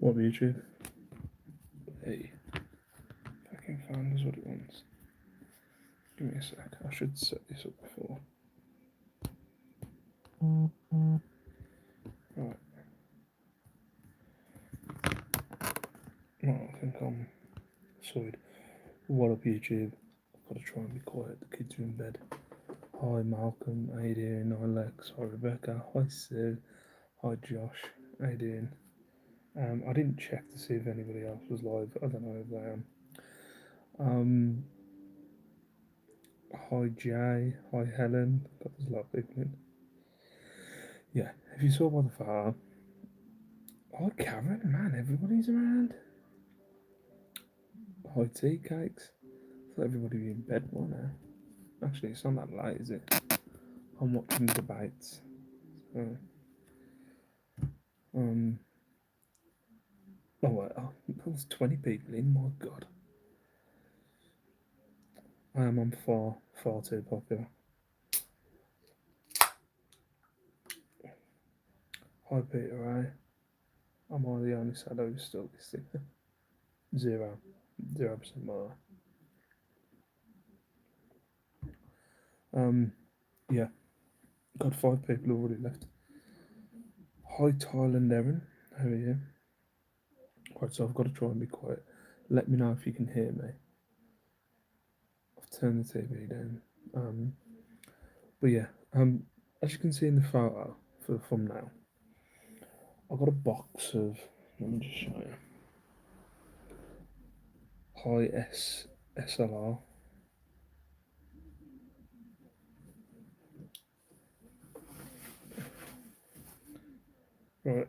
What YouTube? Hey, fucking phone does what it wants. Give me a sec. I should set this up before. Right. Well, I think I'm sorted. What up, YouTube? I've got to try and be quiet. The kids are in bed. Hi, Malcolm. How you doing? Hi, Lex. Hi, Rebecca. Hi, Sue. Hi, Josh. How you doing? I didn't check to see if anybody else was live. I don't know if they am. Hi, Jay. Hi, Helen. Got there's a lot of people in. Yeah, if you saw by the far. Hi, Karen. Man, everybody's around. Hi, tea cakes. I thought everybody would be in bed by now. Actually, it's not that late, is it? I'm watching debates. So, um, oh, wait, oh, there's 20 people in. My God, I am on far too popular. Hi, Peter. Ray. Am I the only shadow who's still listening? 0% more. Yeah, got 5 people already left. Hi, Thailand Erin. How are you? Right, so I've got to try and be quiet. Let me know if you can hear me. I've turned the TV down. But yeah, as you can see in the photo for the thumbnail, I've got a box of. Let me just show you. High SLR. Right.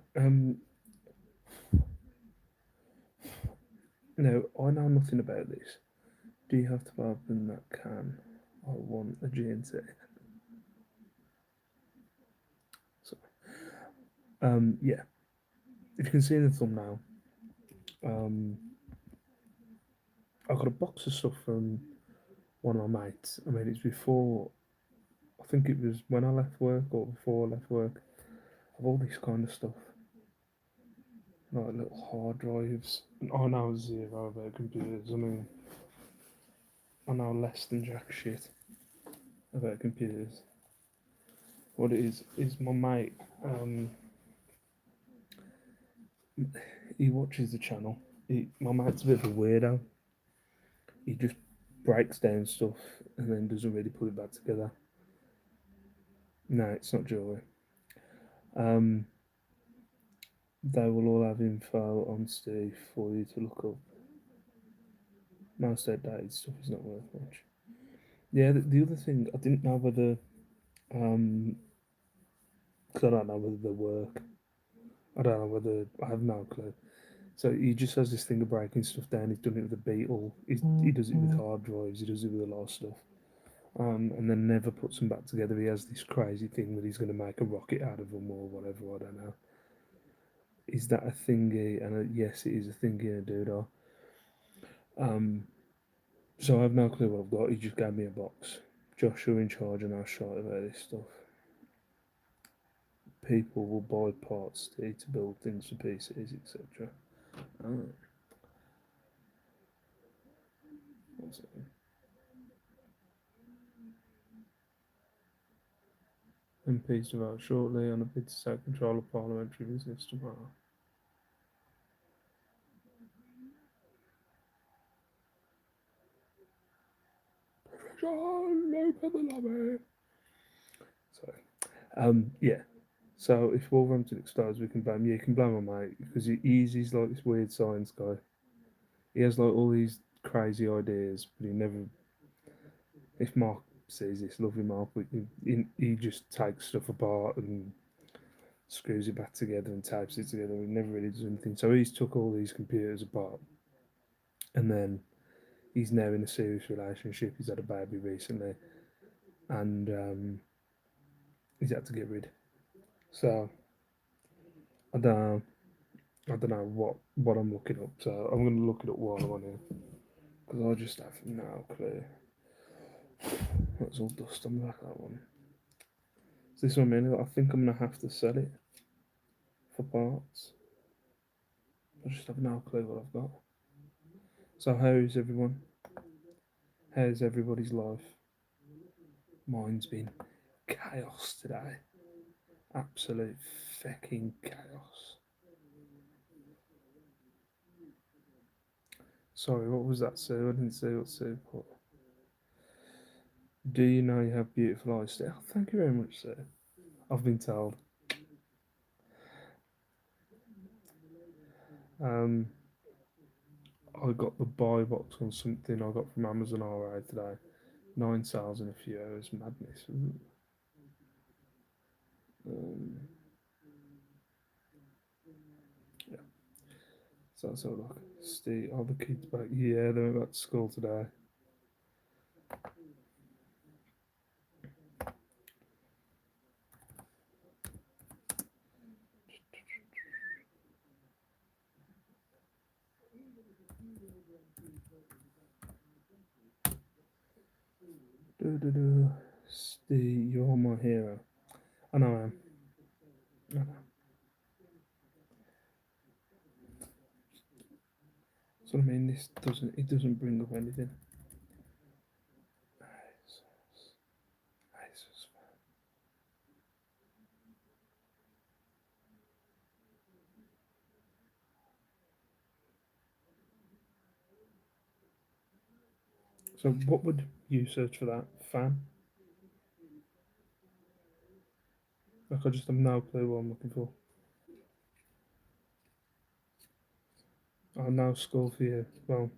Now I know nothing about this. Do you have to open that can? I want a GNC. So, yeah. If you can see in the thumbnail, um, I got a box of stuff from one of my mates. I mean, it's before. I think it was when I left work or before I left work. Of all this kind of stuff, like little hard drives. I know zero about computers. I mean, I know less than jack shit about computers. What it is my mate. He watches the channel. My mate's a bit of a weirdo. He just breaks down stuff and then doesn't really put it back together. No, it's not Joey. Um, they will all have info on Steve for you to look up. Most outdated stuff is not worth much. Yeah, the other thing I didn't know whether, because I don't know whether they work. I don't know whether I have no clue. So he just has this thing of breaking stuff down. He's done it with a Beetle. He does it with hard drives. He does it with a lot of stuff. And then never puts them back together. He has this crazy thing that he's going to make a rocket out of them or whatever. I don't know. Is that a thingy? And yes, it is a thingy and a doodah. So I have no clue what I've got. He just gave me a box. Josh, you're in charge, and I'll shout about this stuff. People will buy parts to build things for PCs, etc. Oh. One second. MPs to vote shortly on a bid to take control of parliamentary business tomorrow. Open the lobby. Sorry. Yeah. So if Wolverhampton explodes, we can blame you. You can blame my mate because he's like this weird science guy. He has like all these crazy ideas, but he never. If Mark sees this, lovely Mark, he just takes stuff apart and screws it back together and tapes it together. He never really does anything. So he's took all these computers apart, and then he's now in a serious relationship. He's had a baby recently, and he's had to get rid. So I don't know. I don't know what I'm looking up. So I'm going to look it up while I'm on here because I just have no clue. That's all dust on the back of that one. Is this one? I think I'm going to have to sell it for parts. I just have no clue what I've got. So how is everyone? How's everybody's life? Mine's been chaos today. Absolute fucking chaos. Sorry, what was that, Sue? I didn't see what Sue put. Do you know you have beautiful eyes still? Thank you very much, Sue. I've been told. I got the buy box on something I got from Amazon RA today. 9 sales in a few hours. Madness. Yeah. So that's all look. Steve, all the kids back. Yeah, they went back to school today. Steve, you're my hero. I know I am. I know. So I mean, this doesn't. It doesn't bring up anything. So what would you search for that? Fan? Like I just have no clue what I'm looking for. Oh, no school for you. Well,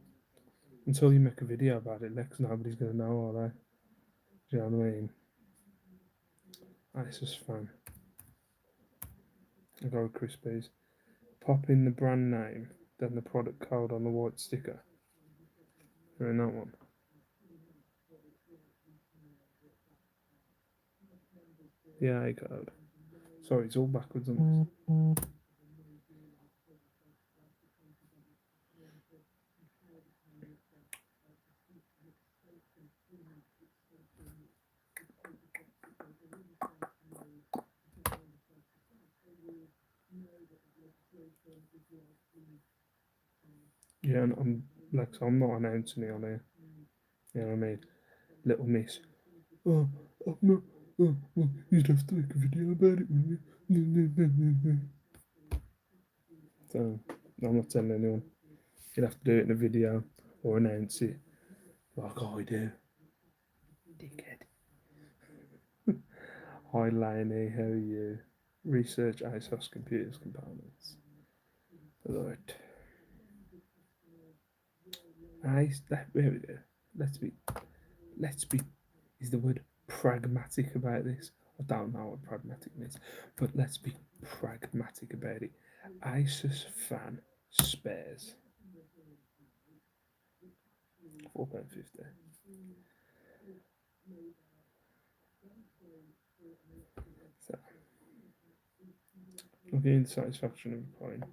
until you make a video about it, Lex, nobody's gonna know, are they? Do you know what I mean? That's just fun. I go with Crispies. Pop in the brand name, then the product code on the white sticker. You're in that one. Yeah, I code. Sorry, it's all backwards on this. Yeah, and I'm Lex, I'm not announcing it on here. You know what I mean? Little miss. Oh, I'm not. You'd have to make a video about it, wouldn't you? So, I'm not telling anyone. You'd have to do it in a video or announce it like I do. Dickhead. Hi, Lainey, how are you? Research ASOS computers components. Alright. There we go. Let's be, is the word pragmatic about this? I don't know what pragmatic means, but let's be pragmatic about it. Asus fan spares. £4.50. So, I'll gain the satisfaction of buying.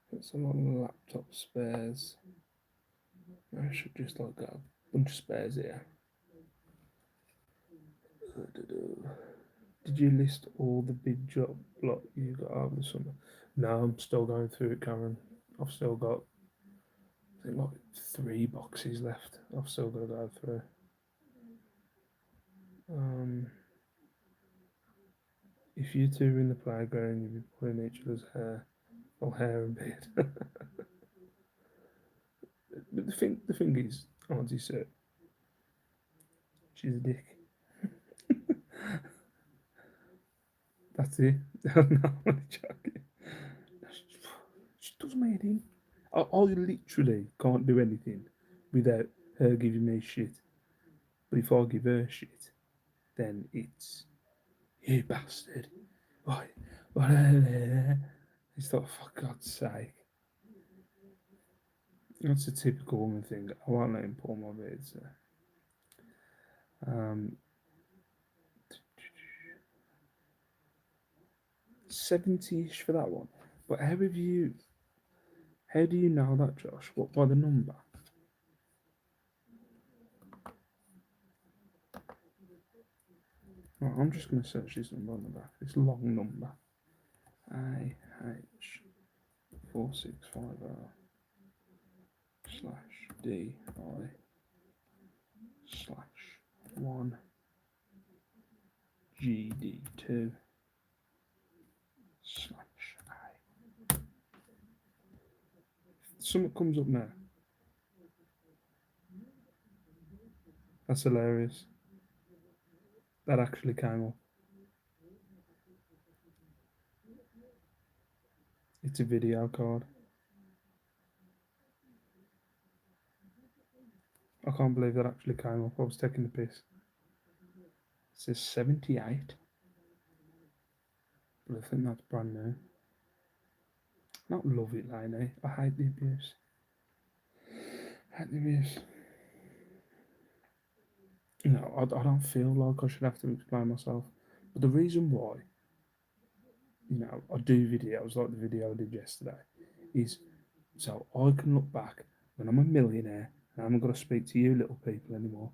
Got some on laptop spares. I should just like got a bunch of spares here. Did you list all the big job lot you got over the summer? No, I'm still going through it, Karen. I've still got, I think, like 3 boxes left. I've still got to go through. If you two were in the playground, you'd be pulling each other's hair, or hair and beard. But the thing is, Auntie said, she's a dick. That's it. No, I'm joking. She does my head in. I literally can't do anything without her giving me shit. But if I give her shit, then it's you bastard. Why? It's like, for God's sake. That's a typical woman thing. I won't let him pull my beard. So. 70-ish for that one. But how do you know that, Josh? What, by the number? Right, I'm just going to search this number on the back. This long number. AH4650 slash DI slash 1GD2 slash A. Something comes up now. That's hilarious. That actually came up. It's a video card. I can't believe that actually came up. I was taking the piss. It says 78. But I think that's brand new. Not love it, Lainey. I hate the abuse. Hate the abuse. You know, I don't feel like I should have to explain myself. But the reason why, you know, I do videos like the video I did yesterday is so I can look back when I'm a millionaire and I haven't got to speak to you little people anymore.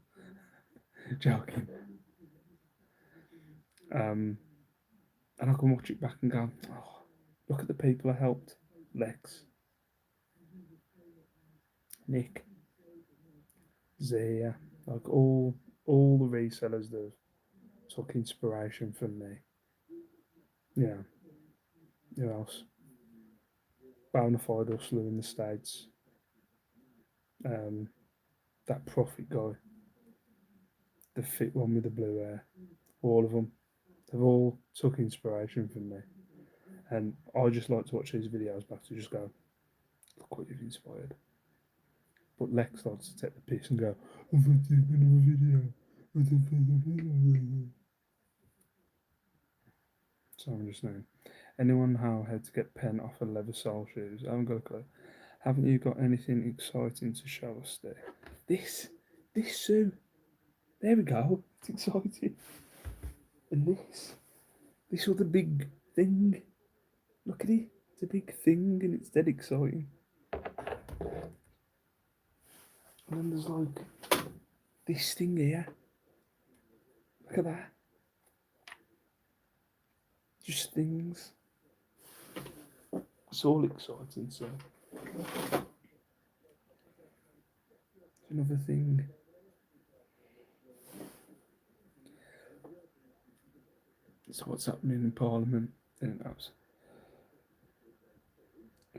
Joking. And I can watch it back and go, oh, look at the people I helped. Lex, Nick, Zia, like all the resellers that took inspiration from me. Yeah. Who else? Bonafide hustler in the States. Um, that profit guy. The fit one with the blue hair. All of them. They've all took inspiration from me. And I just like to watch these videos back to just go, look what you've inspired. But Lex likes to take the piss and go, I've been thinking of a video. So I'm just saying. Anyone know how to get pen off a leather sole shoes? I haven't got a clue. Haven't you got anything exciting to show us there? This Sue. There we go. It's exciting. And this other big thing. Look at it. It's a big thing and it's dead exciting. And then there's like this thing here. Look at that. Just things. It's all exciting, so. Another thing. So what's happening in Parliament? Then that's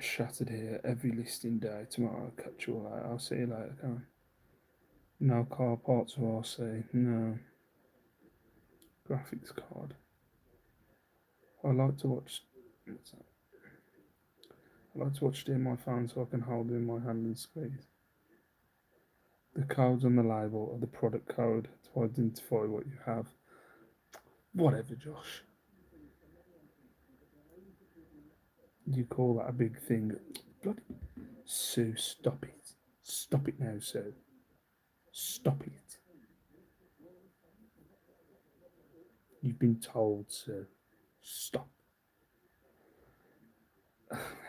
shattered here every listing day. Tomorrow I'll catch you all out. I'll see you later, can I? No car parts of RC. No. Graphics card. I like to watch. What's that? I like to watch it in my phone so I can hold it in my hand and squeeze. The codes on the label are the product code to identify what you have. Whatever, Josh. You call that a big thing? Bloody Sue, stop it. Stop it now, Sue. Stop it. You've been told, Sue. Stop.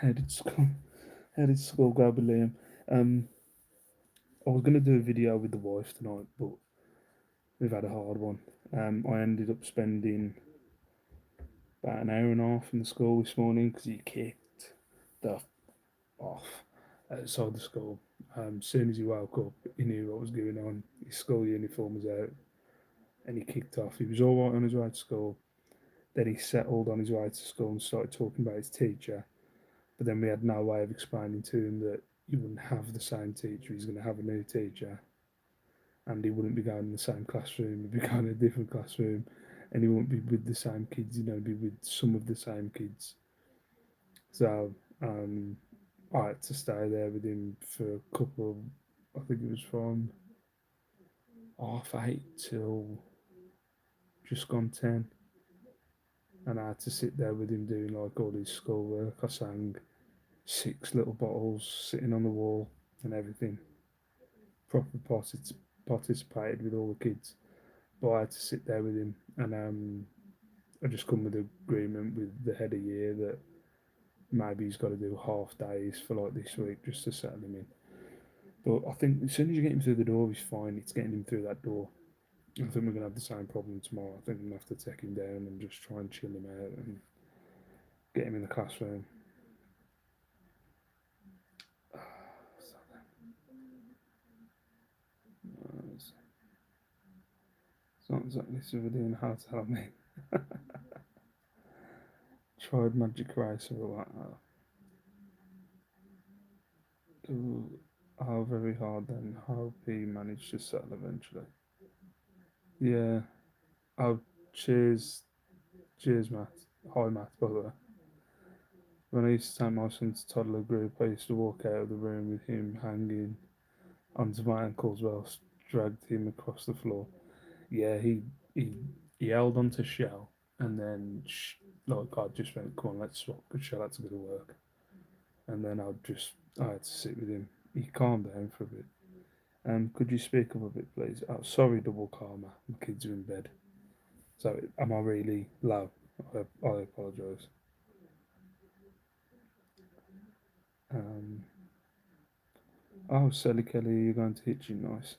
How did school go with Liam? I was gonna do a video with the wife tonight, but we've had a hard one. I ended up spending about an hour and a half in the school this morning because he kicked the off outside the school. As soon as he woke up, he knew what was going on. His school uniform was out, and he kicked off. He was all right on his way to school. Then he settled on his way to school and started talking about his teacher. But then we had no way of explaining to him that he wouldn't have the same teacher. He's going to have a new teacher, and he wouldn't be going in the same classroom. He'd be going in a different classroom, and he won't be with the same kids. He'd only be with some of the same kids. So I had to stay there with him for a couple of, I think it was from 8:30 till just gone 10. And I had to sit there with him doing like all his schoolwork. I sang 6 little bottles sitting on the wall and everything. Proper participated with all the kids. But I had to sit there with him, and I just come with an agreement with the head of year that maybe he's got to do half days for like this week just to settle him in. But I think as soon as you get him through the door, he's fine. It's getting him through that door. I think we're gonna have the same problem tomorrow. I think I'm gonna have to take him down and just try and chill him out and get him in the classroom. So it's not exactly Civilian how to tell me. Tried Magic Eraser or what? How very hard then. How he managed to settle eventually. Yeah. Oh, cheers. Cheers, Matt. Hi, Matt, by the way. When I used to take my son to toddler group, I used to walk out of the room with him hanging onto my ankles whilst dragged him across the floor. Yeah, he, he held onto Shell and then, like, I just went, come on, let's swap because Shell had to go to work. And then I had to sit with him. He calmed down for a bit. Could you speak up a bit, please? Oh, sorry, double karma. My kids are in bed. So, am I really loud? I apologise. Um, oh, Sally Kelly, you're going to Hitchin, nice.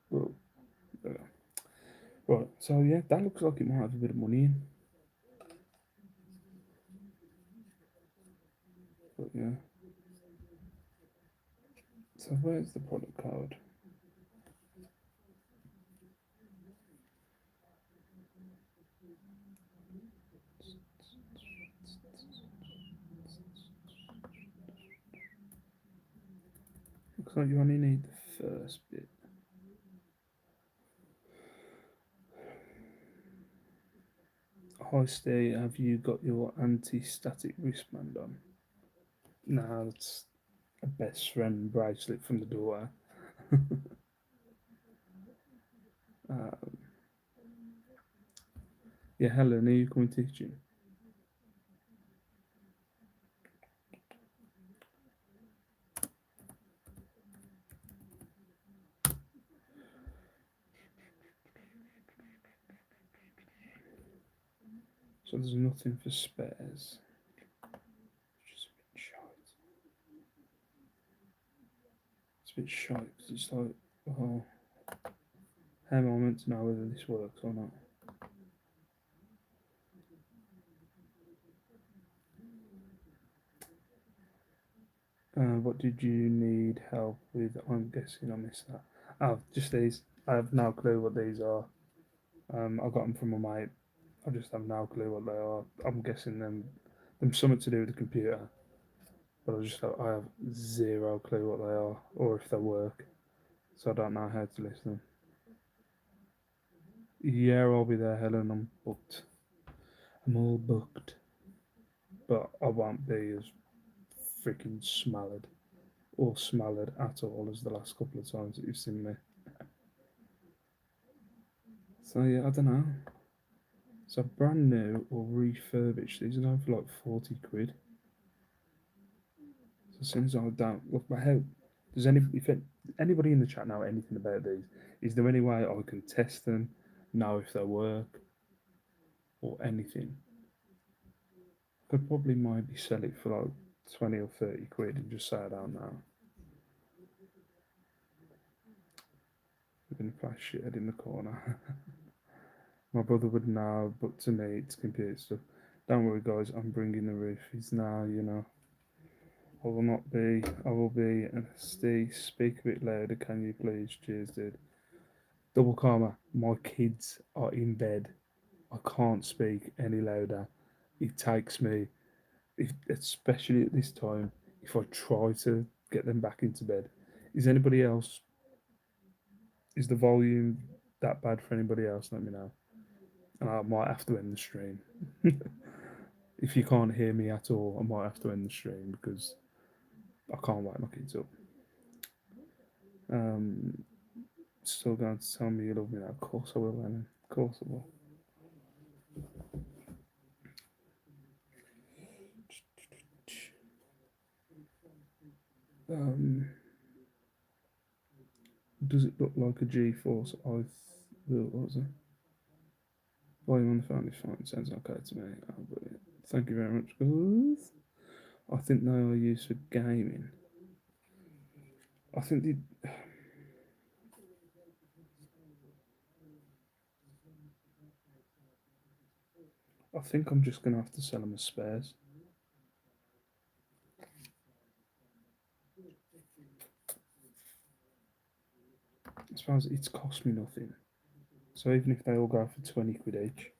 Well, uh, right, so yeah, that looks like it might have a bit of money in. But yeah, so where's the product code? Looks like you only need the first bit. Hi, Stay, have you got your anti static wristband on? No, it's a best friend bracelet from the door. uh, yeah, Helen, are you coming teaching? So there's nothing for spares. Which is a bit shite. It's a bit shite because it's like, oh, how am I meant to know whether this works or not? What did you need help with? I'm guessing I missed that. Oh, just these. I have no clue what these are. I got them from my mate. I just have no clue what they are. I'm guessing them something to do with the computer, but I have zero clue what they are or if they work. So I don't know how to list them. Yeah, I'll be there, Helen. I'm booked. I'm all booked, but I won't be as freaking smallered or smallered at all as the last couple of times that you've seen me. So yeah, I don't know. So brand new or refurbished, these are going for like 40 quid. So as soon as I don't look my how does anybody in the chat know anything about these? Is there any way I can test them, know if they work or anything? Could probably maybe sell it for like 20 or 30 quid and just say I don't know. We're gonna play shit in the corner. My brother would know, but to me it's computer stuff. Don't worry guys, I'm bringing the roof. He's now, I will not be. I will be. And Steve, speak a bit louder, can you please? Cheers, dude. Double karma. My kids are in bed. I can't speak any louder. It takes me, especially at this time, if I try to get them back into bed. Is anybody else? Is the volume that bad for anybody else? Let me know. And I might have to end the stream. If you can't hear me at all, I might have to end the stream because I can't wake my kids up. Um, Still going to tell me you love me now. Of course I will, Lennon. Of course I will. Um, does it look like a G-Force? What was it? Volume on the phone is fine. Sounds okay to me. Oh, brilliant. Thank you very much, guys. I think they are used for gaming. I think the. I think I'm just gonna have to sell them as spares. I suppose it's cost me nothing. So even if they all go for 20 quid each,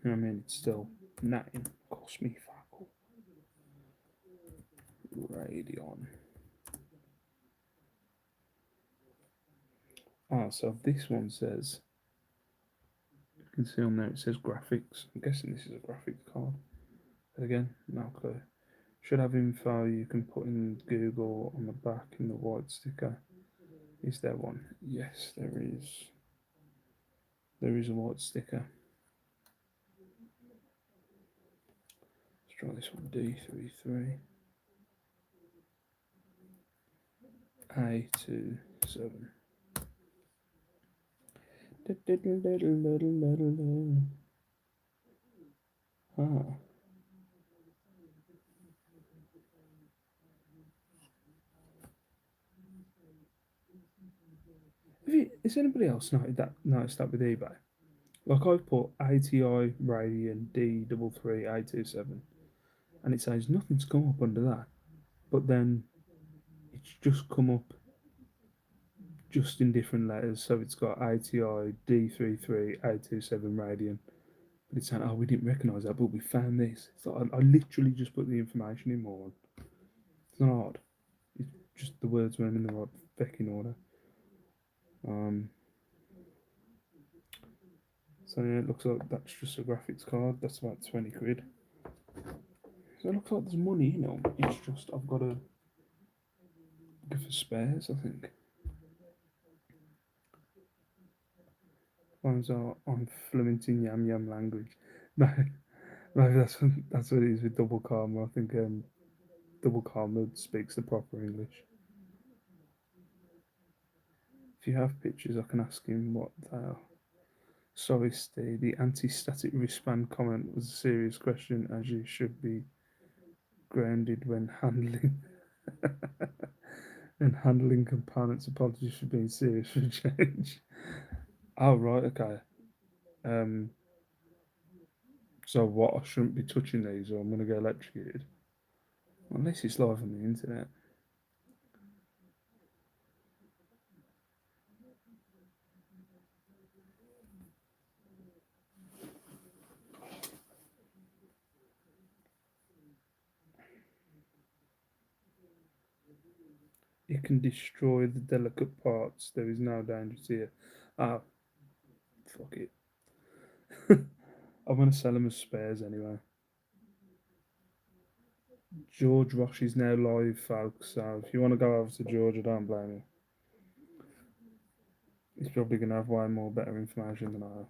you know what I mean? It's still nothing. Cost me fuck all. Radeon. Ah, so this one says, you can see on there it says graphics. I'm guessing this is a graphics card. But again, no clue. Should have info you can put in Google on the back in the white sticker. Is there one? Yes, there is. There is a white sticker. Let's try this one. D33 A27. Ah. Has anybody else noticed that with eBay? Like I've put ATI Radeon D33 A27, and it says nothing's come up under that, but then it's just come up just in different letters. So it's got ATI D33 A27 Radeon, but it's saying, oh, we didn't recognise that, but we found this. So I literally just put the information in more. It's not hard. It's just the words weren't in the right fucking order. So yeah, it looks like that's just a graphics card. That's about 20 quid. So it looks like there's money, you know. It's just I've got to go for spares, I think. Ones are I'm fluent in Yam Yam language. No, maybe that's what it is with Double Karma. I think Double Karma speaks the proper English. If you have pictures, I can ask him what they are. Sorry, Steve. The anti-static wristband comment was a serious question, as you should be grounded when handling and handling components. Apologies for being serious for a change. Oh right, okay. Um, so what? I shouldn't be touching these, or I'm gonna get electrocuted. Unless it's live on the internet. It can destroy the delicate parts. There is no danger to you. Ah, fuck it. I'm gonna sell them as spares anyway. George Rosh is now live, folks. So if you want to go over to George, I don't blame you. He's probably gonna have way more better information than I have.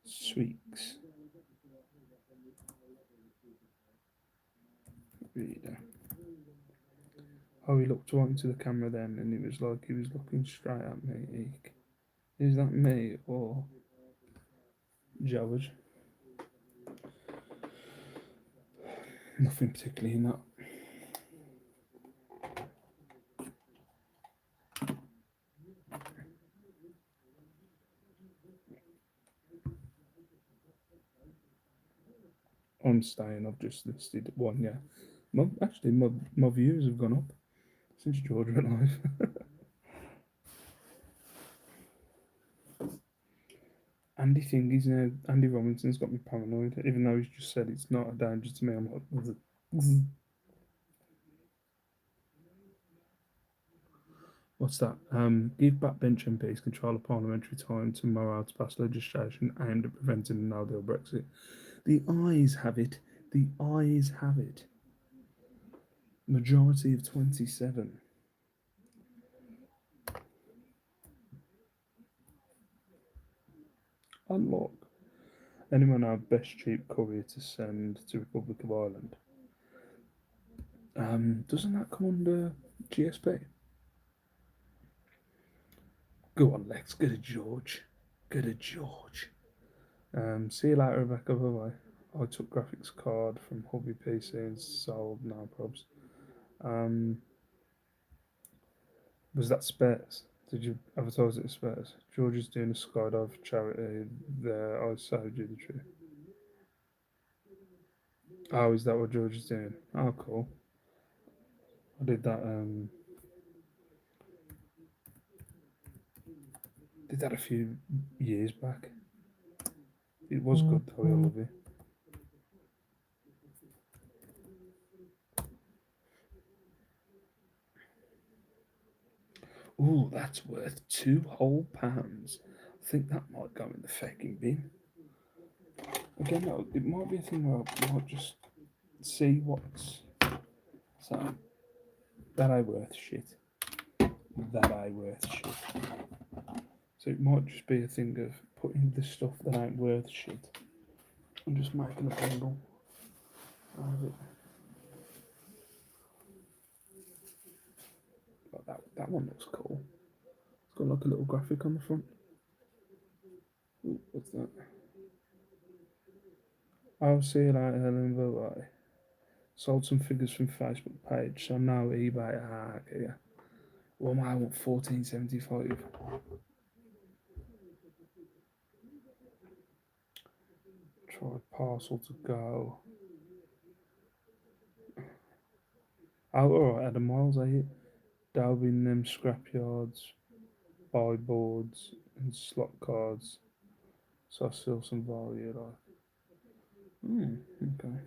Sweets. Reader. Oh, he looked right into the camera then, and it was like he was looking straight at me. Eek. Is that me or George? Nothing particularly in that. I'm staying. I've just listed one. Yeah, my views have gone up since George went live. Andy Thingy's now. Andy Robinson's got me paranoid, even though he's just said it's not a danger to me. I'm like, what's that? Give backbench MPs control of parliamentary time tomorrow to pass legislation aimed at preventing a no-deal Brexit. The ayes have it. The ayes have it. Majority of 27. Unlock. Anyone know best cheap courier to send to Republic of Ireland? Doesn't that come under GSP? Go on, Lex. Go to George. Go to George. See you later, Rebecca. Bye bye. I took graphics card from Hobby PC and sold now probs. Was that Spares? Did you advertise it as Spares? George is doing a skydive charity there. I saved you the truth. Oh, is that what George is doing? Oh, cool. I did that. Did that a few years back. It was good though. I love it. Ooh, that's worth £2 whole. I think that might go in the fucking bin. Again, no, it might be a thing where I might just see what's. So, that I worth shit. That I worth shit. So it might just be a thing of putting the stuff that ain't worth shit and just making a bundle out of it. Like that one looks cool. It's got like a little graphic on the front. Ooh, what's that? I'll see you later, Helen. Bye bye. Sold some figures from Facebook page, so now eBay. Ah, okay, yeah. Well, I want 14.75. Try parcel to go. Oh, alright, Adam Miles, I hit. Delving them scrapyards, buy boards and slot cards. So I still some value, like. Okay.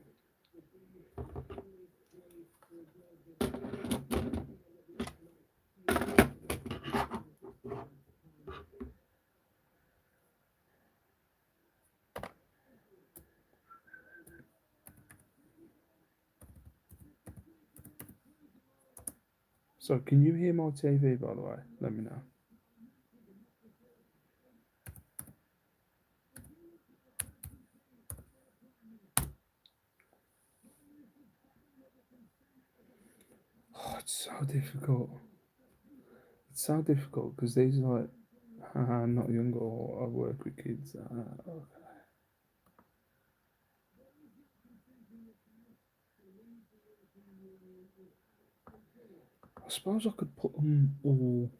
So, can you hear my TV, by the way? Let me know. Oh, it's so difficult. It's so difficult because these are like, I'm not young or I work with kids. Okay. I suppose I could put them all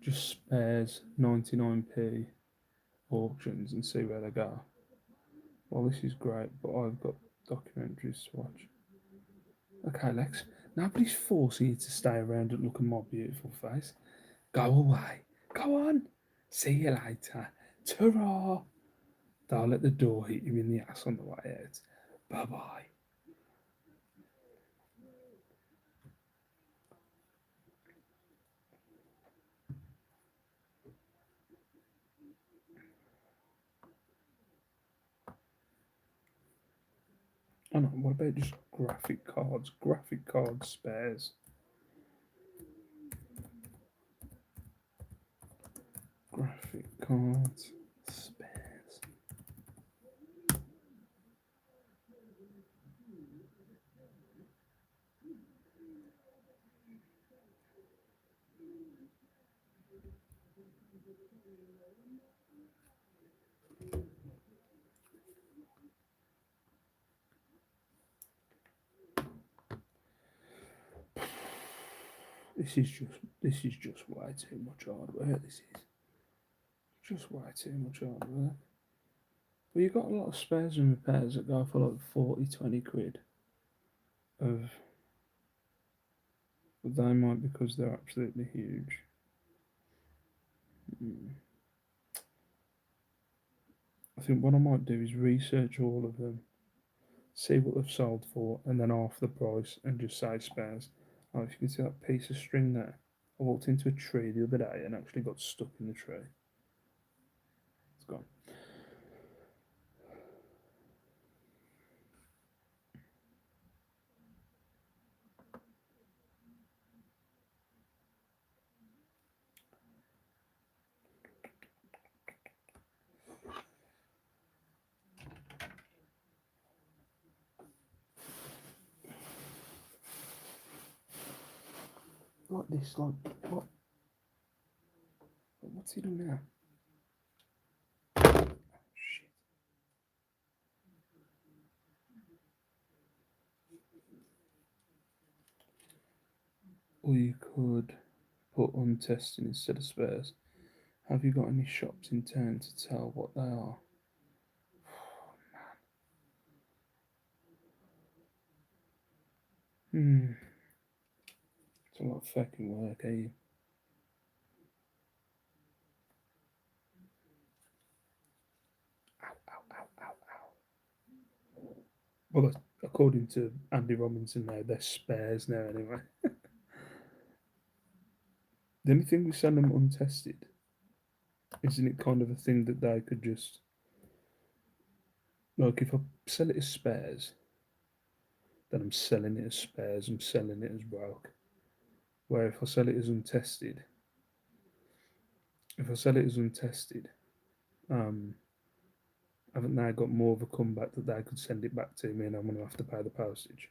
just spares 99p auctions and see where they go. Well, this is great, but I've got documentaries to watch. Okay, Lex, nobody's forcing you to stay around and look at my beautiful face. Go away. Go on. See you later. Ta-ra. Don't let the door hit you in the ass on the way out. Bye-bye. Oh no, what about just graphic cards? Graphic card spares. Graphic cards spares. This is just way too much hardware. This is just way too much hardware. Well, you've got a lot of spares and repairs that go for like 40, 20 quid. Of, but they might because they're absolutely huge. I think what I might do is research all of them, see what they've sold for, and then half the price and just say spares. Oh, if you can see that piece of string there, I walked into a tree the other day and actually got stuck in the tree. It's gone. like this, like what? What's he doing now? Shit. Or you could put untested instead of spares. Have you got any shops in town to tell what they are? It's a lot of fucking work, eh? Ow, ow, ow, ow, ow. Well, according to Andy Robinson now, they're spares now anyway. The only thing we send them untested, isn't it kind of a thing that they could just, like, if I sell it as spares, then I'm selling it as spares, I'm selling it as broke. Where if I sell it as untested, if I sell it as untested, um, haven't they got more of a comeback that they could send it back to me and I'm going to have to pay the postage?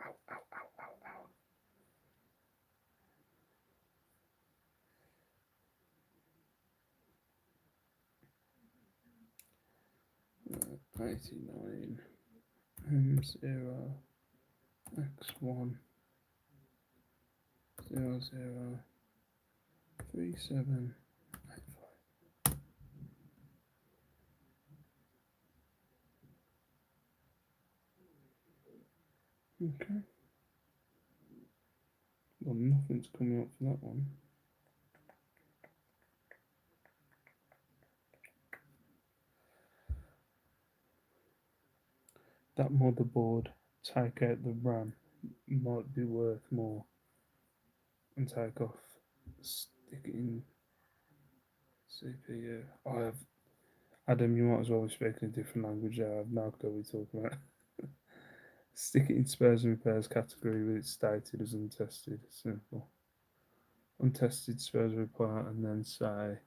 Ow, ow, ow, ow, ow. 89 M0 X1 00 3785. Okay. Well, nothing's coming up for that one. That motherboard, take out the RAM, might be worth more, and take off, stick it in CPU. I have Adam. You might as well be speaking a different language. I have no clue what you're talking about. Stick it in spares and repairs category with it stated as untested. Simple. Untested spares repair, and then say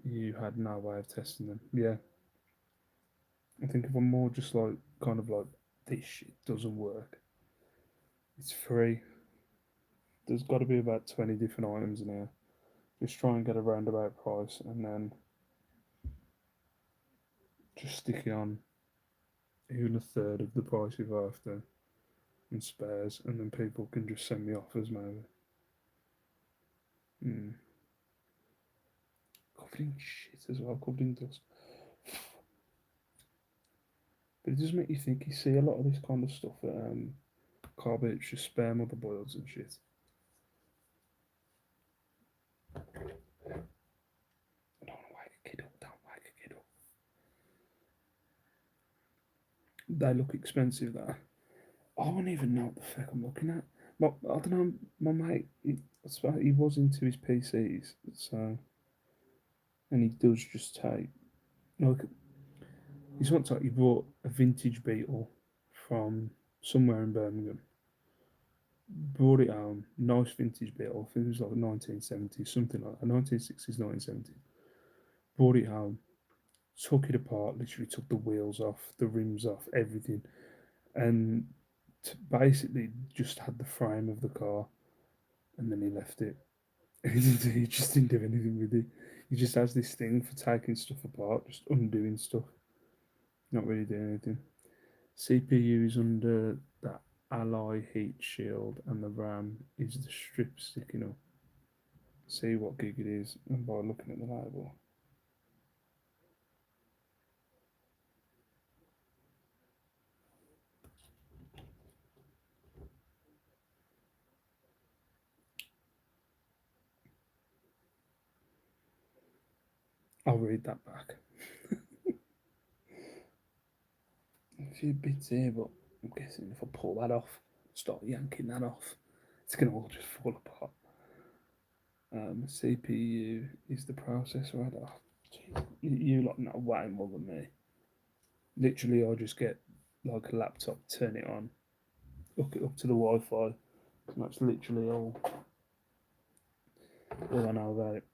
you had no way of testing them. Yeah, I think if I'm more just like kind of like this shit doesn't work, it's free. There's got to be about 20 different items in here. Just try and get a roundabout price, and then just stick it on even a third of the price if I have to, and spares, and then people can just send me offers maybe. Mm. Covered in shit as well, covered in dust. But it does make you think. You see a lot of this kind of stuff at car boats, just spare motherboards and shit. Don't wake a kid up, don't wake a kid up. They look expensive though. I don't even know what the fuck I'm looking at. But I don't know, my mate, he was into his PCs, so, and he does just take, like, he's once like, he brought a vintage Beetle from somewhere in Birmingham, brought it home, nice vintage Beetle, I think it was like 1970s, something like that, 1960s, 1970s, brought it home, took it apart, literally took the wheels off, the rims off, everything, and basically just had the frame of the car, and then he left it. He just didn't do anything with it. He just has this thing for taking stuff apart, just undoing stuff, not really doing anything. CPU is under that alloy heat shield, and the RAM is the strip sticking up. See what gig it is, and by looking at the label. I'll read that back. A few bits here, but I'm guessing if I pull that off, start yanking that off, it's gonna all just fall apart. CPU is the processor. Oh, you lot know way more than me. Literally, I just get like a laptop, turn it on, hook it up to the Wi-Fi, and that's literally all I know about it.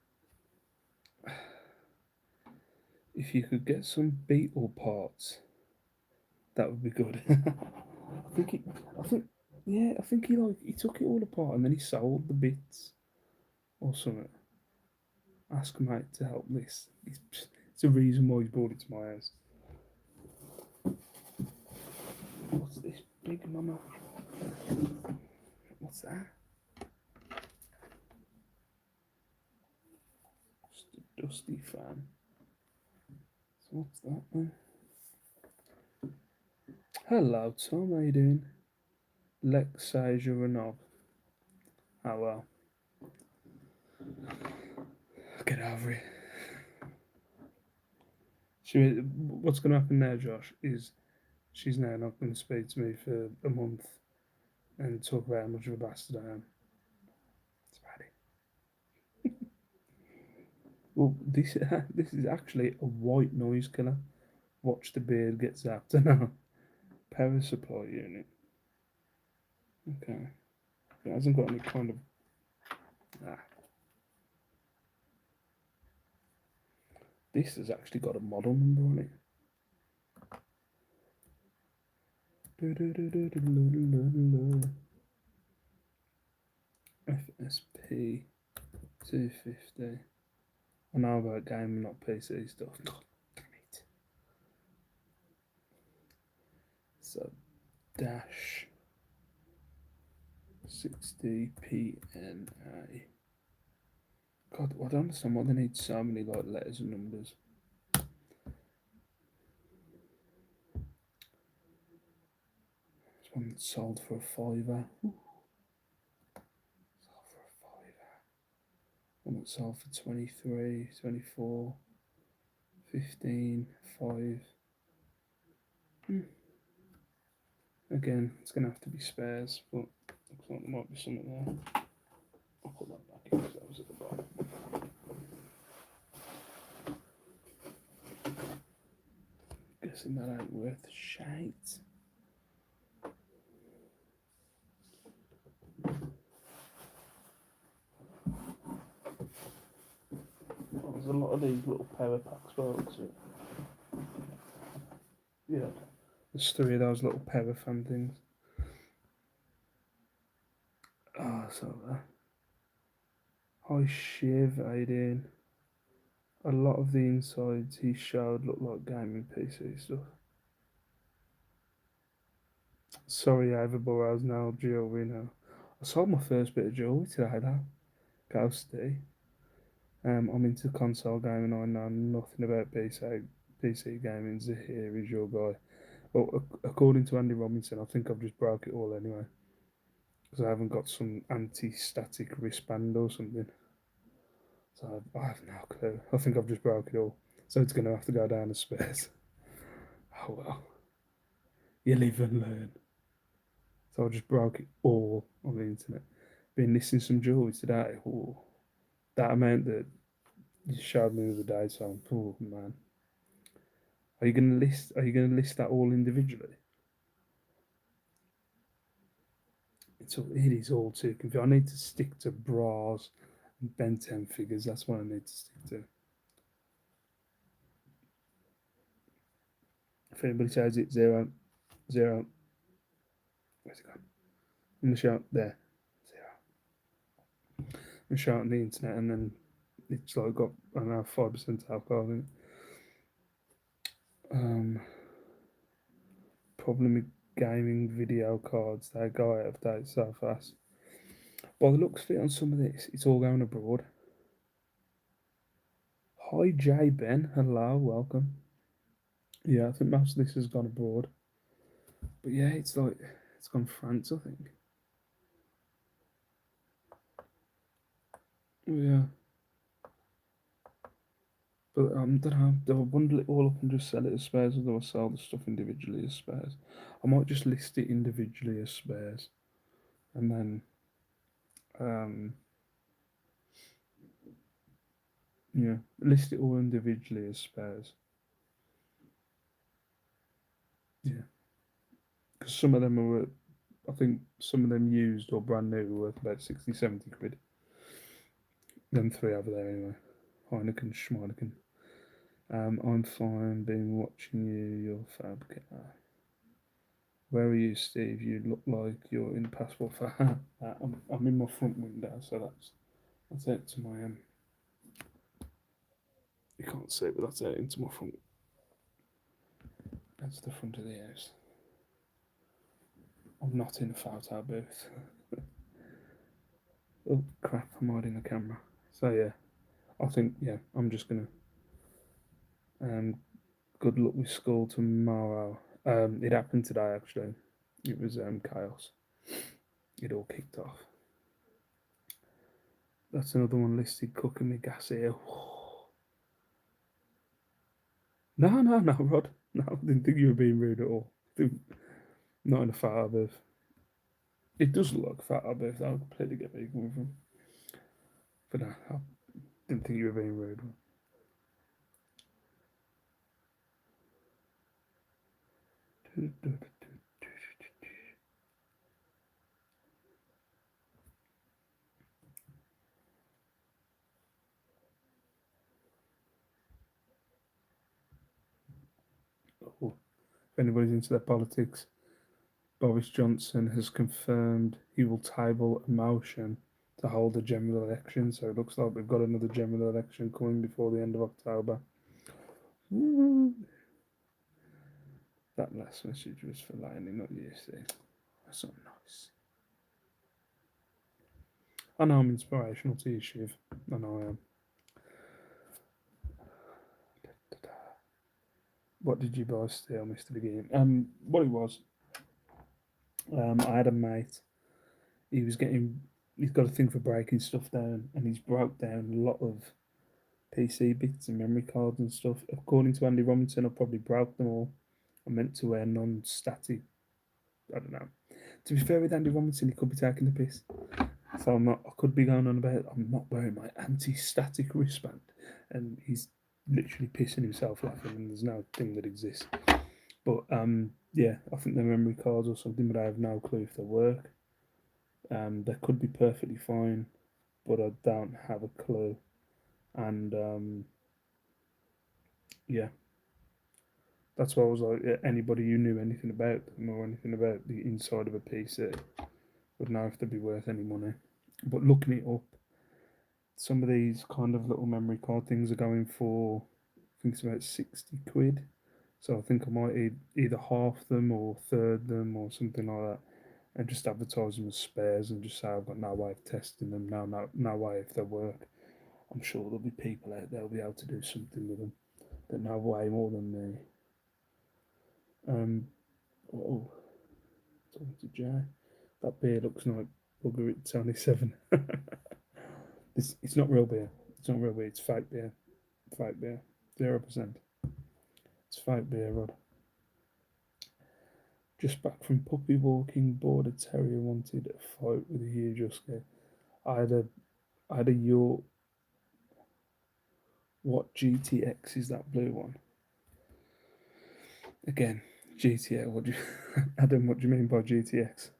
If you could get some Beetle parts, that would be good. I think he, I think, yeah, I think he took it all apart and then he sold the bits or something. Ask mate to help this. It's a reason why he brought it to my house. What's this big mama? What's that? Just a dusty fan. So what's that then? Hello Tom, how you doing? Lex says you're a knob. Oh well. Get over it. What's going to happen now, Josh, is she's now not going to speak to me for a month and talk about how much of a bastard I am. That's about it. Well, this is actually a white noise killer. Watch the beard get zapped now. Power supply unit. Okay. It hasn't got any kind of. Ah. This has actually got a model number on it. FSP 250. I know about gaming, not PC stuff. God damn it. So, dash 60 PNA. God, I don't understand why they need so many like letters and numbers. This one sold for a fiver. Ooh. Sold for a fiver. One that sold for 23, 24, 15, 5. Again, it's going to have to be spares, but looks like there might be something there. I'll put that back in because that was at the bottom. Guessing that ain't worth shite. Oh, there's a lot of these little power packs, folks. Yeah, there's 3 of those little power fan things. Oh, so hi Shiv, Aiden. A lot of the insides he showed look like gaming PC stuff. Sorry, Ava Burrows now, jewelry now. I sold my first bit of jewelry today, though. Ghosty. I'm into console gaming. I know nothing about PC gaming. Zahir is your guy. Well, according to Andy Robinson, I think I've just broke it all anyway. Because I haven't got some anti-static wristband or something. So I have no clue. I think I've just broke it all. So it's going to have to go down the spares. Oh well. You live and learn. So I just broke it all on the internet. Been listing some jewelry today. Oh, that amount that you showed me the other day. So, oh man. Are you going to list? Are you going to list that all individually? It is all too confusing. I need to stick to bras and Ben 10 figures. That's what I need to stick to. If anybody says it, zero, zero. Where's it gone? I'm gonna shout there, zero. I'm gonna shout on the internet, and then it's like got I don't know 5% alcohol in it. Problem with gaming video cards, they go out of date so fast. By the looks of it on some of this, it's all going abroad. Hi J Ben, hello, welcome. Yeah, I think most of this has gone abroad. But yeah, it's gone France, I think. Yeah. But don't know. Do I bundle it all up and just sell it as spares, or do I sell the stuff individually as spares? I might just list it individually as spares, and then yeah, list it all individually as spares. Yeah. because some of them are, I think some of them used or brand new were worth about 60, 70 quid. Them three over there anyway. Heineken, Schmeineken. I'm fine, been watching you, your Fabcat. Where are you, Steve? You look like you're in passport for I'm in my front window, so that's out to my you can't see, but that's out into my front. That's the front of the house. I'm not in a photo booth. Oh crap! I'm hiding the camera. So yeah, I think I'm just gonna good luck with school tomorrow. It happened today actually. It was chaos. It all kicked off. That's another one listed cooking me gas here. No, no, no, Rod. No, I didn't think you were being rude at all. Not in a photo booth. It does look like a photo booth. I completely get where you're coming from. But no, I didn't think you were being rude. Oh, if anybody's into their politics, Boris Johnson has confirmed he will table a motion to hold a general election. So it looks like we've got another general election coming before the end of October. That last message was for Lionel, not you, see. That's not nice. I know I'm inspirational to you, Shiv. I know I am. What did you buy still, Mr. Beginning? What it was, I had a mate. He was getting, he's got a thing for breaking stuff down, and he's broke down a lot of PC bits and memory cards and stuff. According to Andy Robinson, I probably broke them all. I meant to wear non-static. I don't know. To be fair with Andy Robinson, he could be taking the piss. So I'm not. I could be going on about I'm not wearing my anti-static wristband, and he's literally pissing himself laughing. And there's no thing that exists. But yeah, I think they're memory cards or something, but I have no clue if they work. They could be perfectly fine, but I don't have a clue. And yeah, that's why I was like, anybody who knew anything about them or anything about the inside of a PC would know if they'd be worth any money. But looking it up, some of these kind of little memory card things are going for, I think it's about 60 quid. So I think I might either half them or third them or something like that, and just advertise them as spares and just say I've got no way of testing them, no way if they work. I'm sure there'll be people out there who'll be able to do something with them that know way more than me. Oh, talking to Jay. That beer looks like bugger. It's only 7. It's not real beer. It's not real beer. It's fake beer. Fake beer. 0%. It's fake beer, Rod. Just back from puppy walking, border terrier wanted a fight with a huge husky. I had a York. What GTX is that blue one? Again, GTX. What do you, Adam? What do you mean by GTX?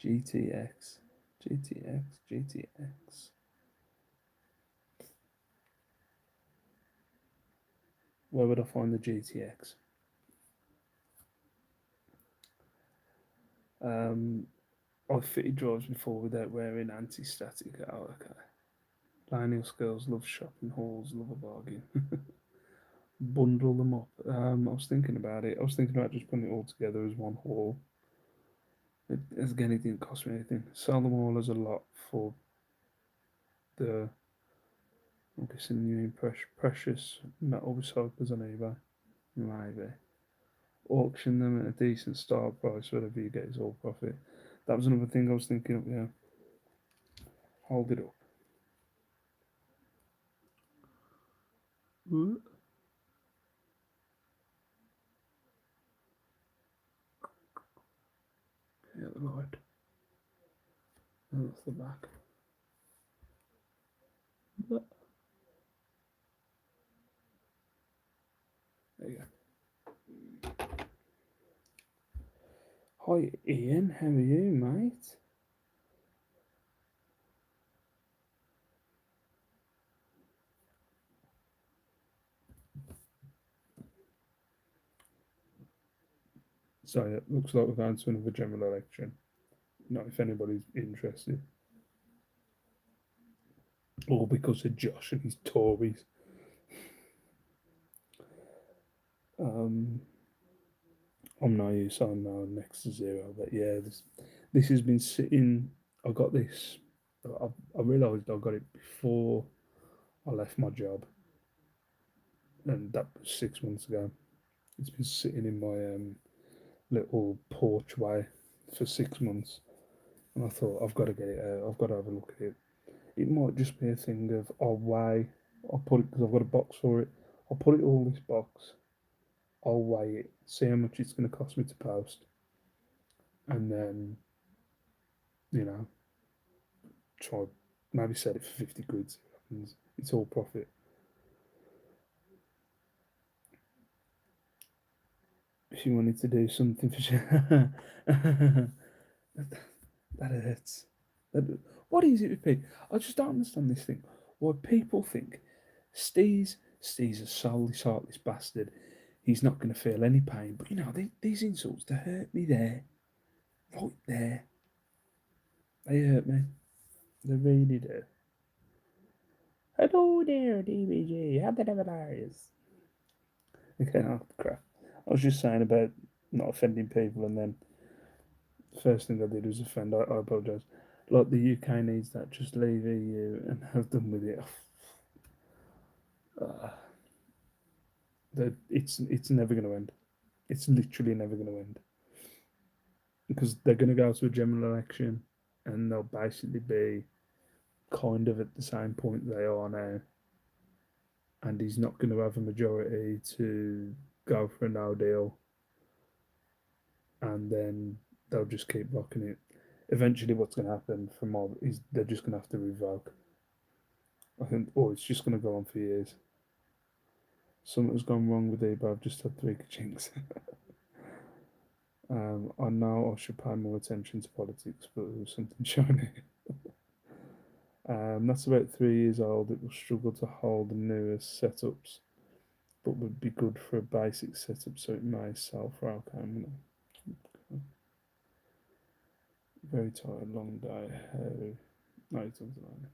GTX, GTX, GTX. Where would I find the GTX? I've fitted drives before without wearing anti-static. Oh, okay. Lionel's girls love shopping halls, love a bargain. Bundle them up. I was thinking about it. I was thinking about just putting it all together as one haul. Again, it didn't cost me anything. Sell them all as a lot for the, I'm guessing you mean precious metal recyclers on eBay. Maybe. Auction them at a decent start price, whatever you get is all profit. That was another thing I was thinking of, yeah. Hold it up. Ooh. Yeah, the light. And that's the back. There you go. Hi Ian, how are you, mate? So it looks like we're going to another general election. Not if anybody's interested. All because of Josh and his Tories. Um, I'm not used, so I'm now next to zero. But yeah, this has been sitting. I got this. I realised I got it before I left my job, and that was 6 months ago. It's been sitting in my little porchway for 6 months, and I thought I've got to get it out. I've got to have a look at it. It might just be a thing of I'll weigh. I'll put it because I've got a box for it. I'll put it all in this box. I'll weigh it, see how much it's going to cost me to post, and then you know try maybe sell it for 50 quid. See what happens. It's all profit. If you wanted to do something for sure, that hurts. That, what is it with people? I just don't understand this thing. Why people think Steve's a soulless, heartless bastard. He's not going to feel any pain. But you know, these insults, they hurt me there, right there. They hurt me. They really do. Hello there, DBG. How the devil are you? Okay, oh crap. I was just saying about not offending people, and then the first thing I did was offend. I apologise. Like the UK needs that. Just leave EU and have done with it. Uh, it's never going to end. It's literally never going to end because they're going to go to a general election, and they'll basically be kind of at the same point they are now, and he's not going to have a majority to go for a no deal, and then they'll just keep blocking it. Eventually, what's going to happen from mob is they're just going to have to revoke. I think, oh, it's just going to go on for years. Something's gone wrong with Ebo. I've just had three kachinks. I know I should pay more attention to politics, but there was something shiny. That's about 3 years old. It will struggle to hold the newest setups, but would be good for a basic setup, so it may sell for okay. Very tired, long day. How? No, it's not.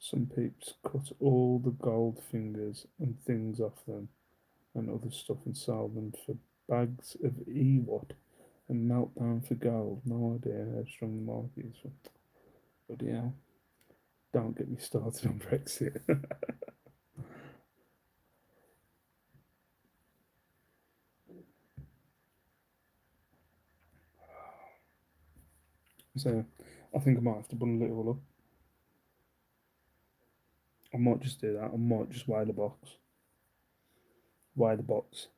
Some peeps cut all the gold fingers and things off them and other stuff and sell them for bags of Ewot and meltdown for gold. No idea how strong the market is for. Bloody hell. Don't get me started on Brexit. So I think I might have to bundle it all up. I might just do that. I might just weigh the box,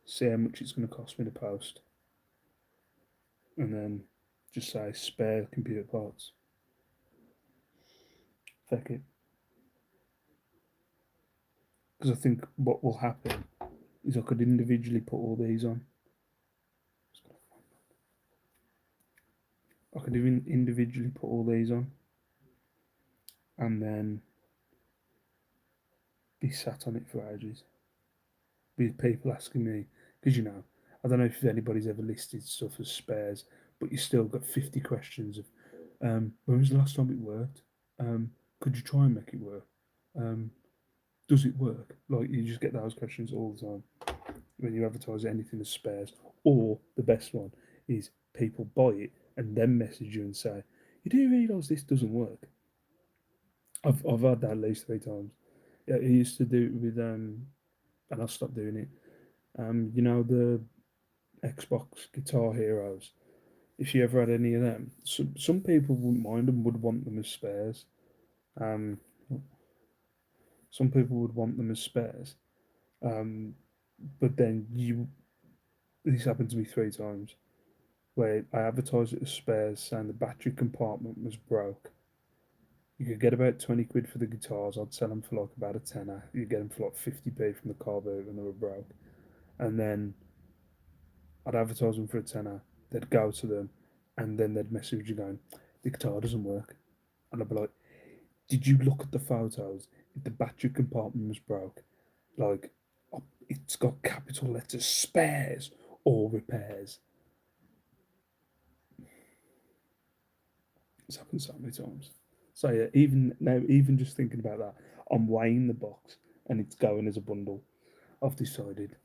see how much it's going to cost me to post, and then just say spare computer parts. Fuck it. Because I think what will happen is I could individually put all these on. I could even individually put all these on and then be sat on it for ages with people asking me, because you know, I don't know if anybody's ever listed stuff as spares, but you still got 50 questions of when was the last time it worked? Um, could you try and make it work? Um, does it work? Like you just get those questions all the time when you advertise anything as spares. Or the best one is people buy it and then message you and say, "You do realise this doesn't work?" I've had that at least 3 times. Yeah, I used to do it with and I stopped doing it. You know the Xbox Guitar Heroes. If you ever had any of them, some people wouldn't mind and would want them as spares. Um, some people would want them as spares. Um, but then this happened to me 3 times where I advertised it as spares, saying the battery compartment was broke. You could get about 20 quid for the guitars. I'd sell them for like about a tenner. You get them for like 50p from the car boot when they were broke. And then I'd advertise them for a tenner. They'd go to them. and then they'd message you going, the guitar doesn't work. And I'd be like, did you look at the photos? If the battery compartment was broke, like, it's got capital letters spares or repairs. It's happened so many times. So yeah, even now, even just thinking about that, I'm weighing the box and it's going as a bundle. I've decided.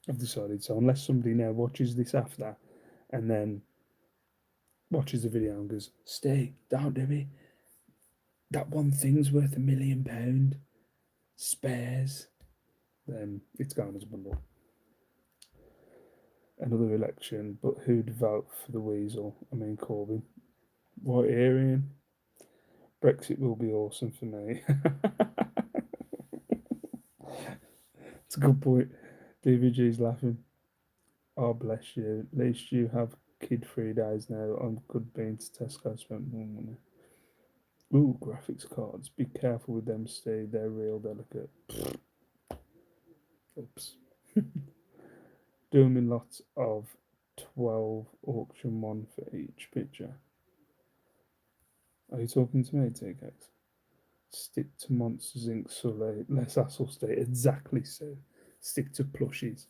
I've decided. So unless somebody now watches this after and then watches the video and goes, "Stay, don't do it. That one thing's worth £1 million. Spares." Then it's going as a bundle. Another election, but who'd vote for the weasel? I mean Corbyn. White Aryan. Brexit will be awesome for me. It's a good point. DVG's laughing. Oh, bless you. At least you have kid-free days now. I'm good being to Tesco, spent more money. Ooh, graphics cards. Be careful with them, Steve. They're real delicate. Oops. Doing lots of 12 auction one for each picture. Are you talking to me, TKX? Stick to Monsters Inc. Sully. Less hassle, Steve. Exactly so. Stick to plushies.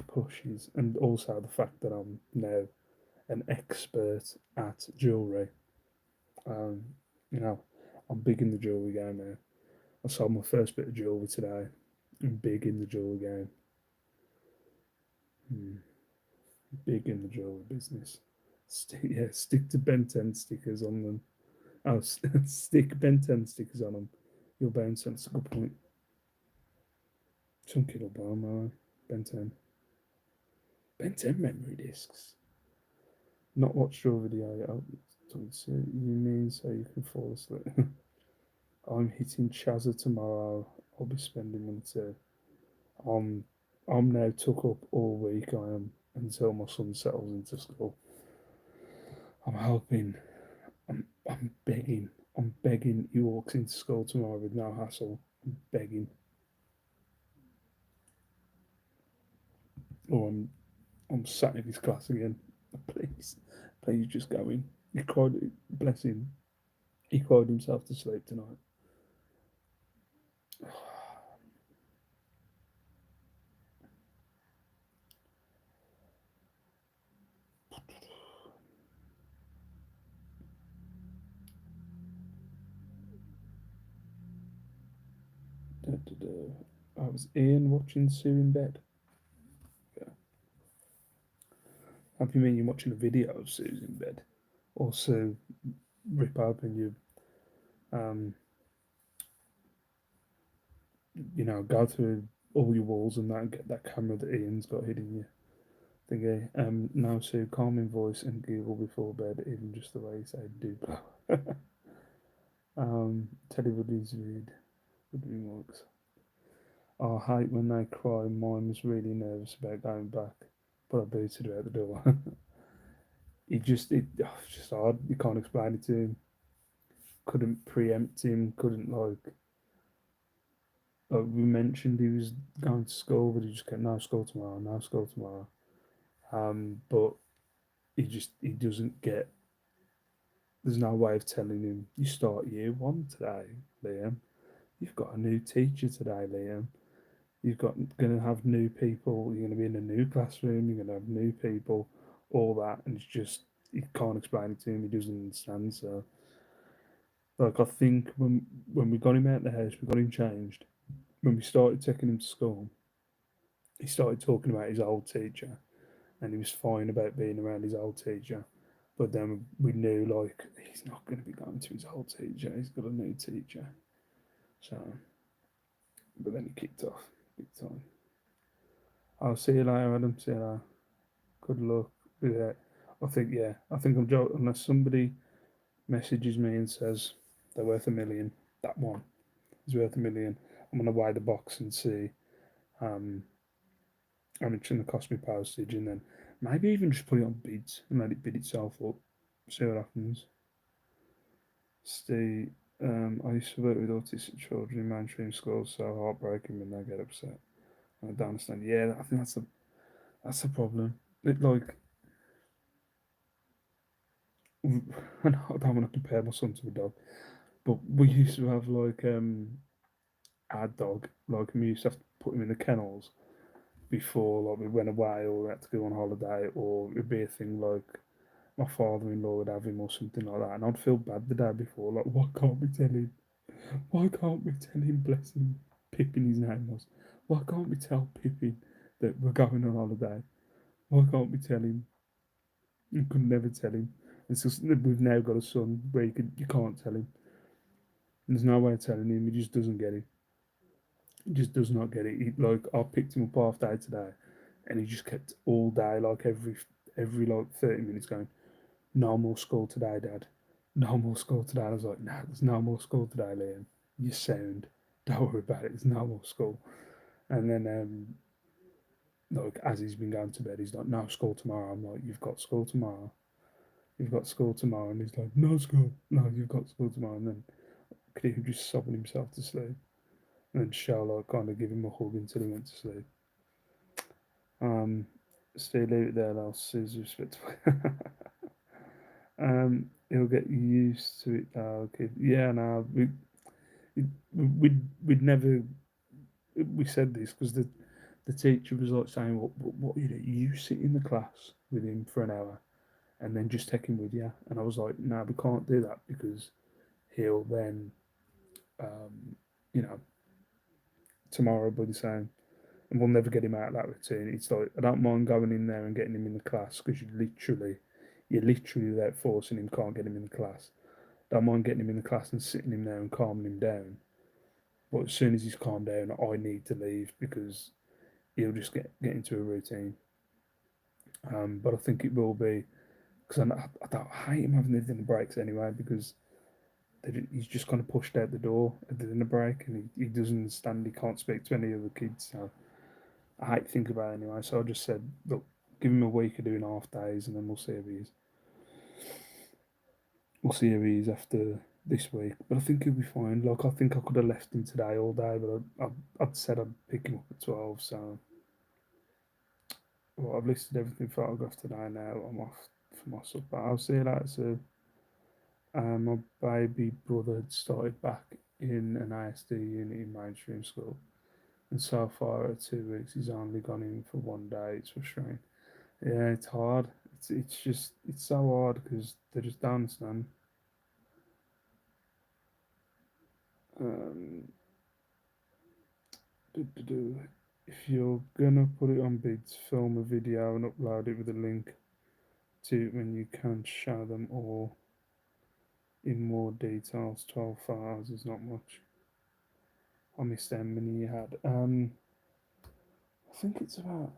Plushies. And also the fact that I'm now an expert at jewellery. Um, you know, I'm big in the jewellery game now. I sold my first bit of jewellery today. I'm big in the jewellery game. Big in the jewellery business. Stick to Ben 10 stickers on them. Oh, stick Ben 10 stickers on them. You'll bounce. That's a good point. Some kid will buy them, Ben 10. Ben 10 memory discs. Not watched your video yet. You mean so you can fall asleep? I'm hitting Chazza tomorrow. I'll be spending money too. I'm I'm now took up all week. I am until my son settles into school. I'm hoping. I'm begging. I'm begging. He walks into school tomorrow with no hassle. I'm begging. Or I'm sat in his class again. Please, please just go in. He cried. Bless him. He cried himself to sleep tonight. Da, da, da. I was Ian watching Sue in bed. Yeah. Have you mean you're watching a video of Sue's in bed? Or Sue rip open um, go through all your walls and that and get that camera that Ian's got hidden you thingy. Now Sue, calming voice and Google before bed, even just the way you say do. Teddy Woody's read Woodring works. I hate when they cry. Mine was really nervous about going back, but I booted her out the door. It's just hard. You can't explain it to him. Couldn't preempt him. Couldn't like we mentioned he was going to school, but he just kept no school tomorrow, no school tomorrow. But he doesn't get. There's no way of telling him you start year one today, Liam. You've got a new teacher today, Liam. You've got going to have new people. You're going to be in a new classroom. You're going to have new people, all that, and it's just you can't explain it to him. He doesn't understand. So, like I think when we got him out of the house, we got him changed. When we started taking him to school, he started talking about his old teacher, and he was fine about being around his old teacher. But then we knew like he's not going to be going to his old teacher. He's got a new teacher. So, but then he kicked off big time. I'll see you later, Adam. See you later. Good luck with it. I think I'm joking. Unless somebody messages me and says they're worth £1 million, that one is worth £1 million. I'm gonna weigh the box and see um, how much it's gonna cost me postage, and then maybe even just put it on bids and let it bid itself up. See what happens. Steve, I used to work with autistic children in mainstream schools, so heartbreaking when they get upset. I don't understand. Yeah, I think that's the problem. It like I don't want to compare my son to a dog, but we used to have like our dog, like we used to have to put him in the kennels before like we went away or we had to go on holiday, or it'd be a thing like my father-in-law would have him or something like that, and I'd feel bad the day before, like why can't we tell him? Why can't we tell him, bless him, Pippin his name was? Why can't we tell Pippin that we're going on holiday? Why can't we tell him? You could never tell him. It's just we've now got a son where you can't tell him. There's no way of telling him. He just doesn't get it. He just does not get it. Like I picked him up half day today, and he just kept all day, like every like 30 minutes, going, "No more school today, Dad. No more school today." I was like, "No, there's no more school today, Liam. You sound. Don't worry about it. There's no more school." And then like as he's been going to bed, he's like, "No school tomorrow." I'm like, "You've got school tomorrow. You've got school tomorrow." And he's like, "No school. No, you've got school tomorrow." And then could he just sobbing himself to sleep. And then Charlotte kind of give him a hug until he went to sleep. Um, Stay leave it there. I'll see his respect. He'll get used to it now. Okay. Yeah, no, we'd never. We said this because the teacher was like saying, what you do? You sit in the class with him for an hour, and then just take him with you." And I was like, "No, we can't do that because he'll then, um, you know, tomorrow will be the same, and we'll never get him out of that routine." It's like I don't mind going in there and getting him in the class because you're literally without forcing him, can't get him in the class. Don't mind getting him in the class and sitting him there and calming him down. But as soon as he's calmed down, I need to leave because he'll just get into a routine. But I think it will be because I hate him having the dinner breaks anyway because he's just kind of pushed out the door at the dinner break and he doesn't understand. He can't speak to any other kids. So I hate to think about it anyway. So I just said, look, give him a week of doing half days and then we'll see if he's we'll see how he is after this week. But I think he'll be fine. Like I think I could have left him today all day, but I'd said I'd pick him up at 12. So well, I've listed everything photographed today. Now I'm off for my supper. I'll see you later. So my baby brother had started back in an ISD unit in mainstream school, and so far at 2 weeks he's only gone in for one day. It's frustrating. Yeah, it's hard. It's so hard because they just don't understand. Um, if you're gonna put it on bids, film a video and upload it with a link to it when you can show them all in more details. 12 photos is not much. I missed how many you had. I think it's about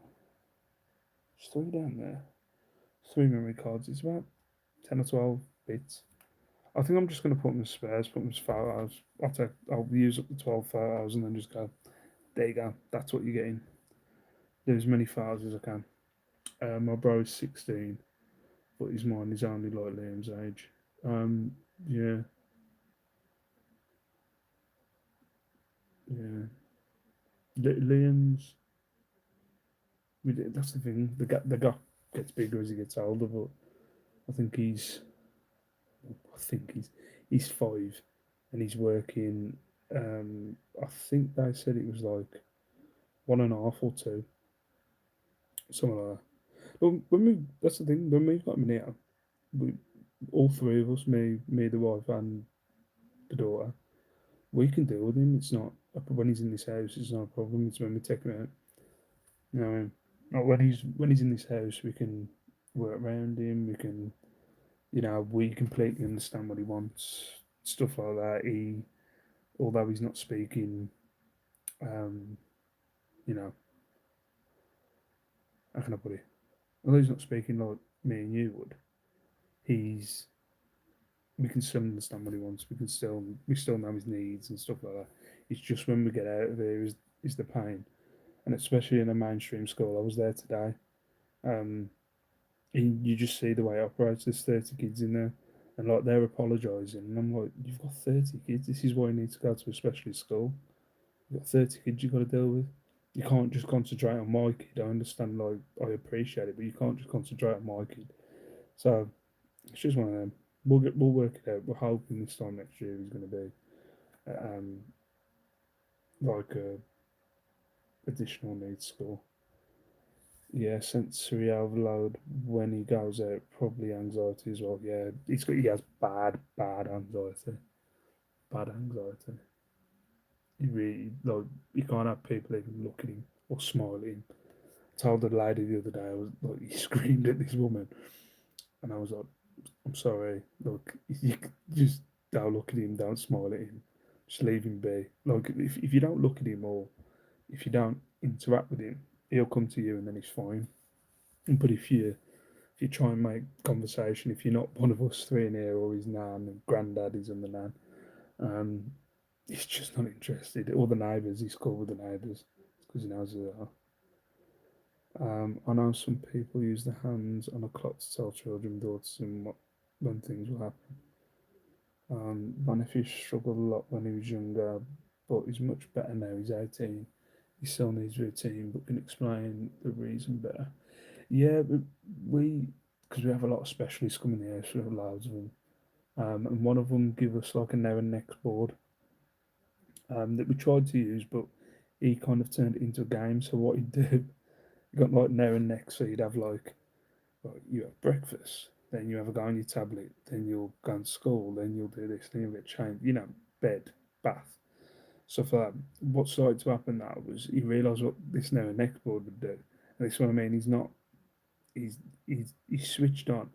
there's three down there. Three memory cards. It's about 10 or 12 bits. I think I'm just gonna put them as spares, put them as photos. I'll use up the 12 photos and then just go. There you go. That's what you're getting. Do as many photos as I can. My bro's 16, but his mind is only like Liam's age. Yeah, yeah. Liam's. That's the thing. The gap gets bigger as he gets older, but I think he's. I think he's 5, and he's working. I think they said it was like 1.5 or 2, something like that. But that's the thing. When we've got him in here, we all three of us, me, the wife, and the daughter, we can deal with him. It's not when he's in this house. It's not a problem. It's when we take him out. You know, what I mean? Like when he's in this house, we can work around him. We completely understand what he wants, stuff like that. Although he's not speaking, um, you know, how can I put it? Although he's not speaking like me and you would, he's we can still understand what he wants. We still know his needs and stuff like that. It's just when we get out of here is the pain, and especially in a mainstream school. I was there today. Um, you just see the way it operates. There's 30 kids in there, and like they're apologising, and I'm like, you've got 30 kids. This is why you need to go to a specialist school. You've got 30 kids you've got to deal with. You can't just concentrate on my kid. I understand, like I appreciate it, but you can't just concentrate on my kid. So It's just one of them. We'll work it out. We're hoping this time next year is going to be like a additional needs school. Yeah, sensory overload when he goes out, probably anxiety as well. Yeah, he has bad anxiety, bad anxiety. He really like you can't have people even look at him or smile at him. I told the lady the other day, I was like, he screamed at this woman, and I was like, I'm sorry, look, you just don't look at him, don't smile at him, just leave him be. Like if you don't look at him or if you don't interact with him, he'll come to you and then he's fine. But if you try and make conversation, if you're not one of us three in here or his nan and granddad is on the nan, um, he's just not interested. All the neighbours, he's cool with the neighbours because he knows who they are. I know some people use their hands on a clock to tell children with autism when things will happen. My nephew struggled a lot when he was younger, but he's much better now. He's 18. He still needs routine, but can explain the reason better. Yeah, but we, because we have a lot of specialists coming here, so we have loads of them. And one of them give us like a now and next board that we tried to use, but he kind of turned it into a game. So what he'd do, he got like now and next, so you'd have like you have breakfast, then you have a go on your tablet, then you'll go to school, then you'll do this, then you'll get changed, bed, bath. So for that, what started to happen now was he realised what this now and next board would do. And this is what I mean, he's not he's switched on.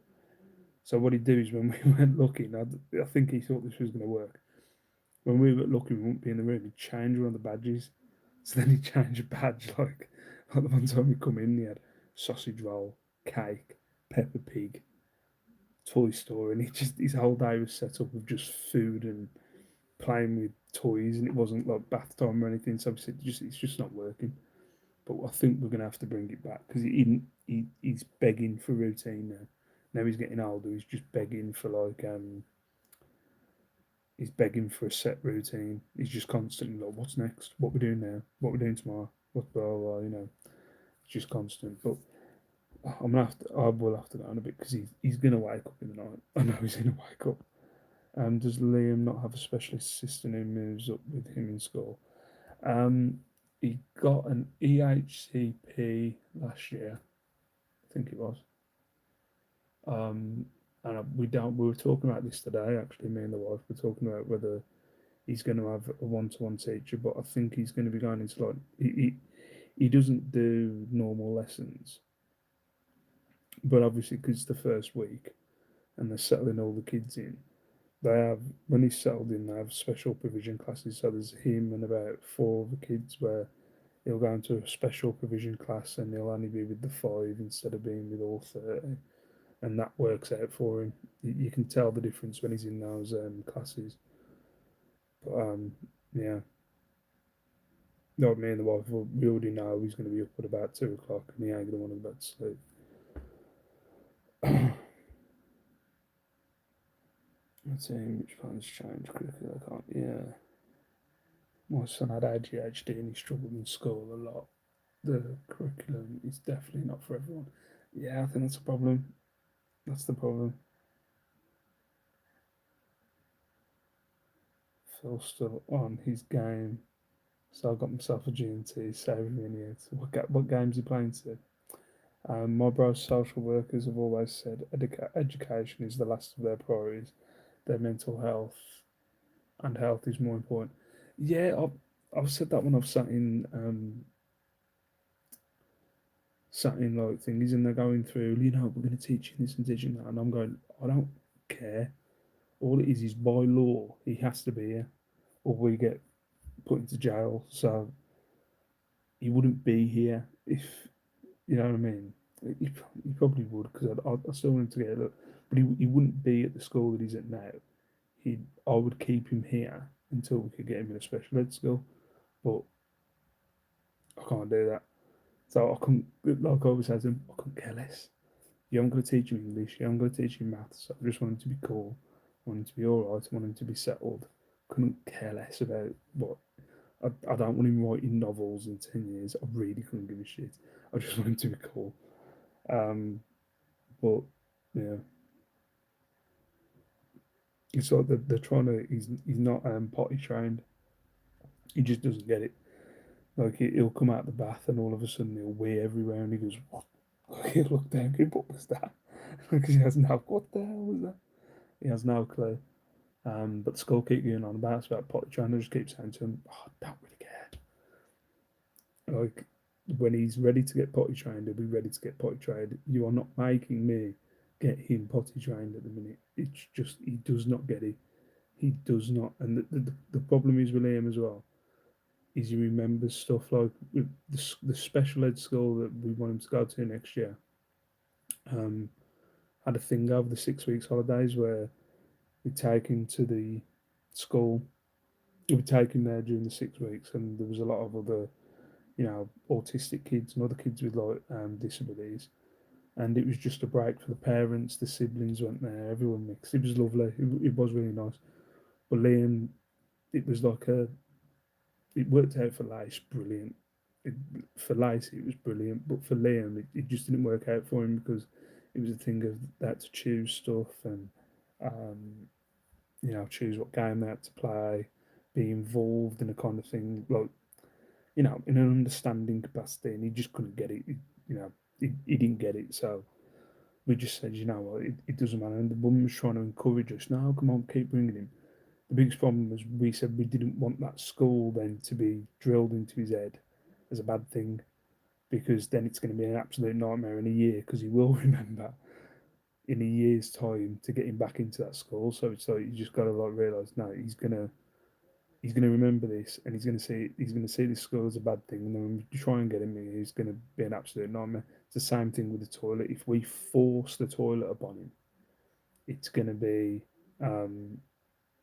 So what he'd do is when we went looking, I think he thought this was going to work. When we were looking, we wouldn't be in the room. He'd change one of the badges. So then he'd change a badge. Like the one time we come in, he had sausage roll, cake, Peppa Pig, toy store, and he just his whole day was set up with just food and playing with toys, and it wasn't like bath time or anything. So we said, it's just not working. But I think we're gonna have to bring it back because he's begging for routine now. Now he's getting older. He's just begging for he's begging for a set routine. He's just constantly like, what's next? What we're doing now? What we're doing tomorrow? What blah blah. It's just constant. But I will have to go on a bit because he's gonna wake up in the night. I know he's gonna wake up. Does Liam not have a special assistant who moves up with him in school? Um, he got an EHCP last year, I think it was. Um, and we don't. We were talking about this today. Actually, me and the wife were talking about whether he's going to have a one-to-one teacher, but I think he's going to be going into like he doesn't do normal lessons, but obviously because it's the first week and they're settling all the kids in, they have when he's settled in, they have special provision classes. So there's him and about four other kids where he'll go into a special provision class and he'll only be with the five instead of being with all 30. And that works out for him. You can tell the difference when he's in those classes. But yeah, not me and the wife, we already know he's going to be up at about 2 o'clock and he ain't going to want to go to sleep. Let's see which plans change quickly. I can't, yeah. My son had ADHD and he struggled in school a lot. The curriculum is definitely not for everyone. Yeah, I think that's a problem. That's the problem. Phil's still on his game, so I got myself a G&T, saving me in the end. So what game's he playing to? My bro's social workers have always said education is the last of their priorities. Their mental health and health is more important. Yeah, I've said that when I've sat in like things and they're going through, we're going to teach you this and teaching that, and I'm going, I don't care. All it is by law he has to be here, or we get put into jail. So he wouldn't be here if you know what I mean. He probably would because I still want him to get a look, but he wouldn't be at the school that he's at now. I would keep him here until we could get him in a special ed school, but I can't do that. So I couldn't, like I always said to him, I couldn't care less. Yeah, I'm going to teach him English. Yeah, I'm going to teach him maths. I just want him to be cool. I want him to be all right. I want him to be settled. Couldn't care less about what. I don't want him writing novels in 10 years. I really couldn't give a shit. I just want him to be cool. Um, but, yeah. It's like they're trying to. He's not potty trained. He just doesn't get it. Like he'll come out the bath and all of a sudden he'll wee everywhere and he goes, "What?" Like, he'll look down, go, "What was that?" Because he has no. What the hell was that? He has no clue. But the school keep going on about potty training. I just keep saying to him, "Oh, I don't really care." Like when he's ready to get potty trained, he'll be ready to get potty trained. You are not making me get him potty trained at the minute. It's just he does not get it. He does not. And the problem is with Liam as well. Is he remembers stuff like the special ed school that we want him to go to next year. Um, had a thing over the 6 weeks holidays where we take him to the school. We take him there during the 6 weeks, and there was a lot of other, autistic kids and other kids with like disabilities. And it was just a break for the parents. The siblings went there. Everyone mixed. It was lovely. It was really nice. But Liam, it was like a. It worked out for Lace, brilliant. It, for Lace, it was brilliant. But for Liam, it just didn't work out for him because it was a thing of that to choose stuff and um, choose what game they had to play, be involved in a kind of thing like in an understanding capacity, and he just couldn't get it. He didn't get it, so we just said, what, it doesn't matter. And the woman was trying to encourage us. No, come on, keep bringing him. The biggest problem was we said we didn't want that school then to be drilled into his head as a bad thing because then it's going to be an absolute nightmare in a year because he will remember in a year's time to get him back into that school. So it's like you just got to like realize no, he's gonna remember this and he's gonna see this school as a bad thing, and then when we try and get him here, he's gonna be an absolute nightmare. It's the same thing with the toilet. If we force the toilet upon him, it's gonna be um,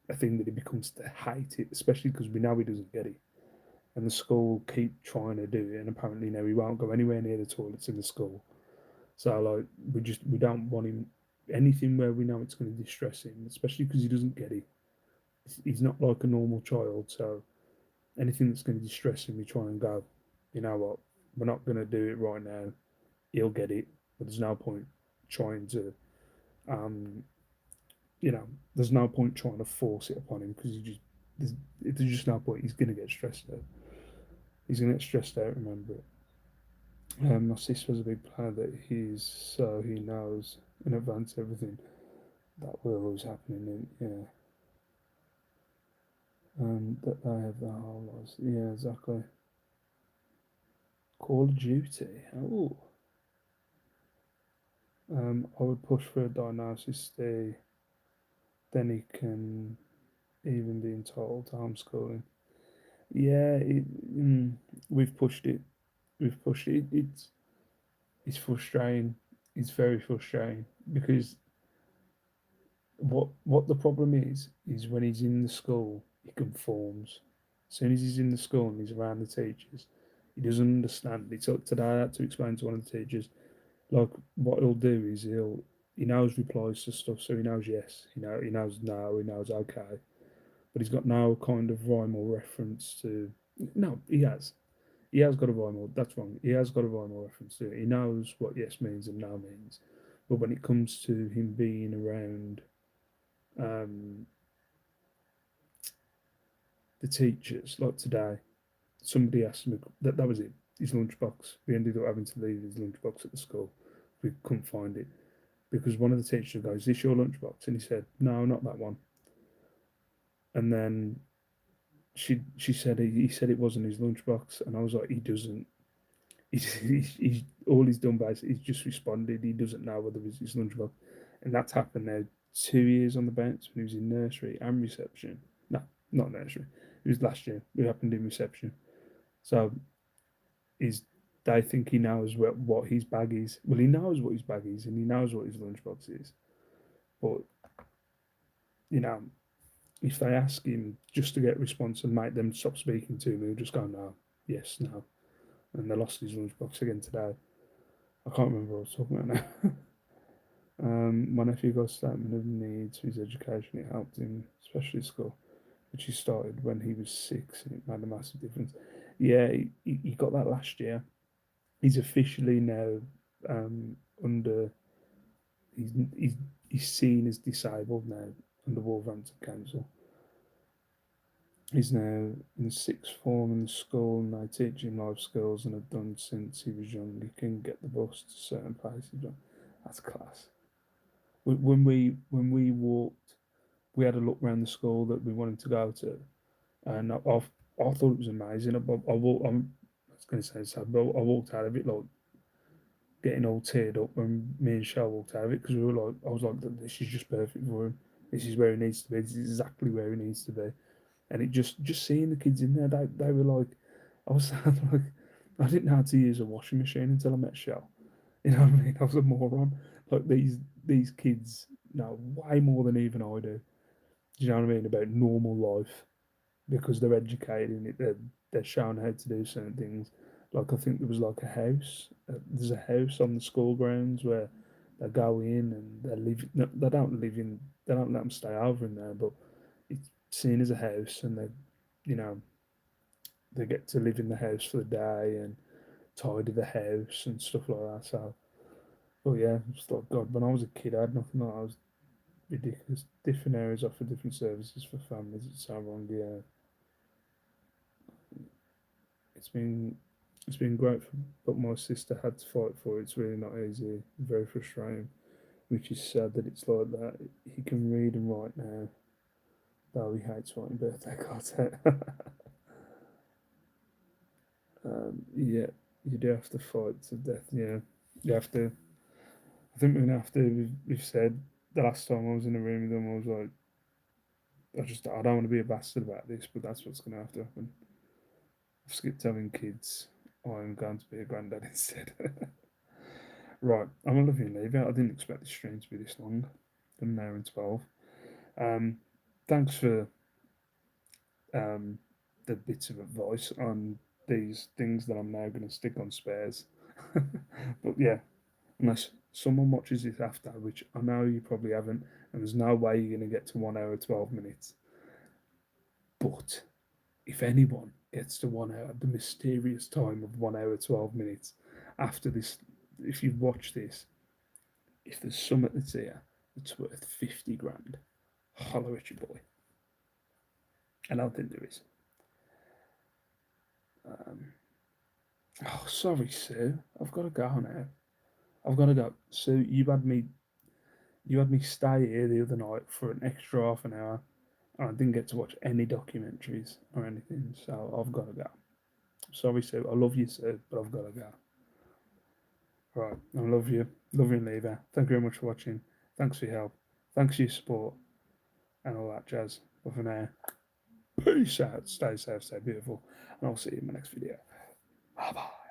a thing that he becomes to hate it, especially because we know he doesn't get it. And the school keep trying to do it, and apparently now he won't go anywhere near the toilets in the school. So like we don't want him anything where we know it's going to distress him, especially because he doesn't get it. He's not like a normal child, so anything that's going to distress him, we try and go. You know what? We're not going to do it right now. He'll get it, but there's no point trying to. Um, there's no point trying to force it upon him because there's just no point. He's going to get stressed out. He's going to get stressed out. Remember it. My sister's a big plan that so he knows in advance everything that will always happen. Yeah, that they have their whole lives. Yeah, exactly. Call of Duty. Oh, I would push for a diagnosis stay. Then he can even be entitled to homeschooling. Yeah, we've pushed it. We've pushed it. It's frustrating. It's very frustrating because what the problem is when he's in the school he conforms. As soon as he's in the school and he's around the teachers, he doesn't understand. It's up today. I had to explain to one of the teachers, like what he'll do is he knows replies to stuff, so he knows yes, he knows no, he knows okay, but he's got no kind of rhyme or reference to. No, he has got a rhyme or that's wrong. He has got a rhyme or reference to it. He knows what yes means and no means, but when it comes to him being around um, the teachers, like today, somebody asked him that was it. His lunchbox. We ended up having to leave his lunchbox at the school. We couldn't find it because one of the teachers goes, "Is this your lunchbox?" And he said, "No, not that one." And then she said he said it wasn't his lunchbox, and I was like, "He doesn't. He's all he's done basically. He's just responded. He doesn't know whether it's his lunchbox, and that's happened now 2 years on the bounce when he was in nursery and reception. No, not nursery. It was last year. It happened in reception. So is they think he knows what his bag is. Well, he knows what his bag is and he knows what his lunchbox is. But you know, if they ask him just to get a response and make them stop speaking to him, he'll just go no, yes, no. And they lost his lunchbox again today. I can't remember what I was talking about now. My nephew got a statement of needs for his education. It helped him, especially school, which he started when he was 6, and it made a massive difference. Yeah, he got that last year. He's officially now under. He's he's he's seen as disabled now. under Wolverhampton Council. He's now in sixth form in the school, and they teach him life skills and have done since he was young. He can get the bus to certain places. That's class. When we walked, we had a look around the school that we wanted to go to, and I thought it was amazing. I was going to say so, but I walked out of it like getting all teared up when me and Shell walked out of it because we were like, I was like, this is just perfect for him. This is where he needs to be. This is exactly where he needs to be. And it just seeing the kids in there, they were like, I was like, I didn't know how to use a washing machine until I met Shell. You know what I mean? I was a moron. Like these kids know way more than even I do. Do you know what I mean about normal life because they're educated in it. They're shown how to do certain things. Like I think there was like a house. There's a house on the school grounds where they go in and they live. No, they don't live in. They don't let them stay over in there, but it's seen as a house, and you know, they get to live in the house for the day and tidy the house and stuff like that. So, but yeah, just like God, when I was a kid, I had nothing like that. I was ridiculous. Different areas offer different services for families. It's so wrong. Yeah, it's been it's been great, but my sister had to fight for it. It's really not easy. Very frustrating. Which is sad that it's like that. He can read and write now, though he hates writing birthday cards out. Yeah, you do have to fight to death. Yeah, you have to. I think we're gonna have to. We've said the last time I was in the room with them, I was like, I don't want to be a bastard about this, but that's what's gonna have to happen. I've skipped having kids. I'm going to be a granddad instead. Right, I'm gonna love you and leave it. I didn't expect the stream to be this long. Done an hour and 12. Um, thanks for um, the bits of advice on these things that I'm now going to stick on spares. But yeah, unless someone watches this after, which I know you probably haven't, and there's no way you're going to get to 1 hour 12 minutes. But if anyone gets to 1 hour, the mysterious time of 1 hour 12 minutes after this, if you watch this, if there's something that's here that's worth 50 grand, holler at your boy. I don't think there is. Um, oh, sorry, Sue. I've got to go now. I've got to go. Sue, you had me stay here the other night for an extra half an hour, and I didn't get to watch any documentaries or anything, so I've got to go. Sorry, Sue. I love you, Sue, but I've got to go. Right, I love you. Love you and leave her. Thank you very much for watching. Thanks for your help. Thanks for your support and all that jazz. But for now, peace out. Stay safe, stay beautiful, and I'll see you in my next video. Bye bye.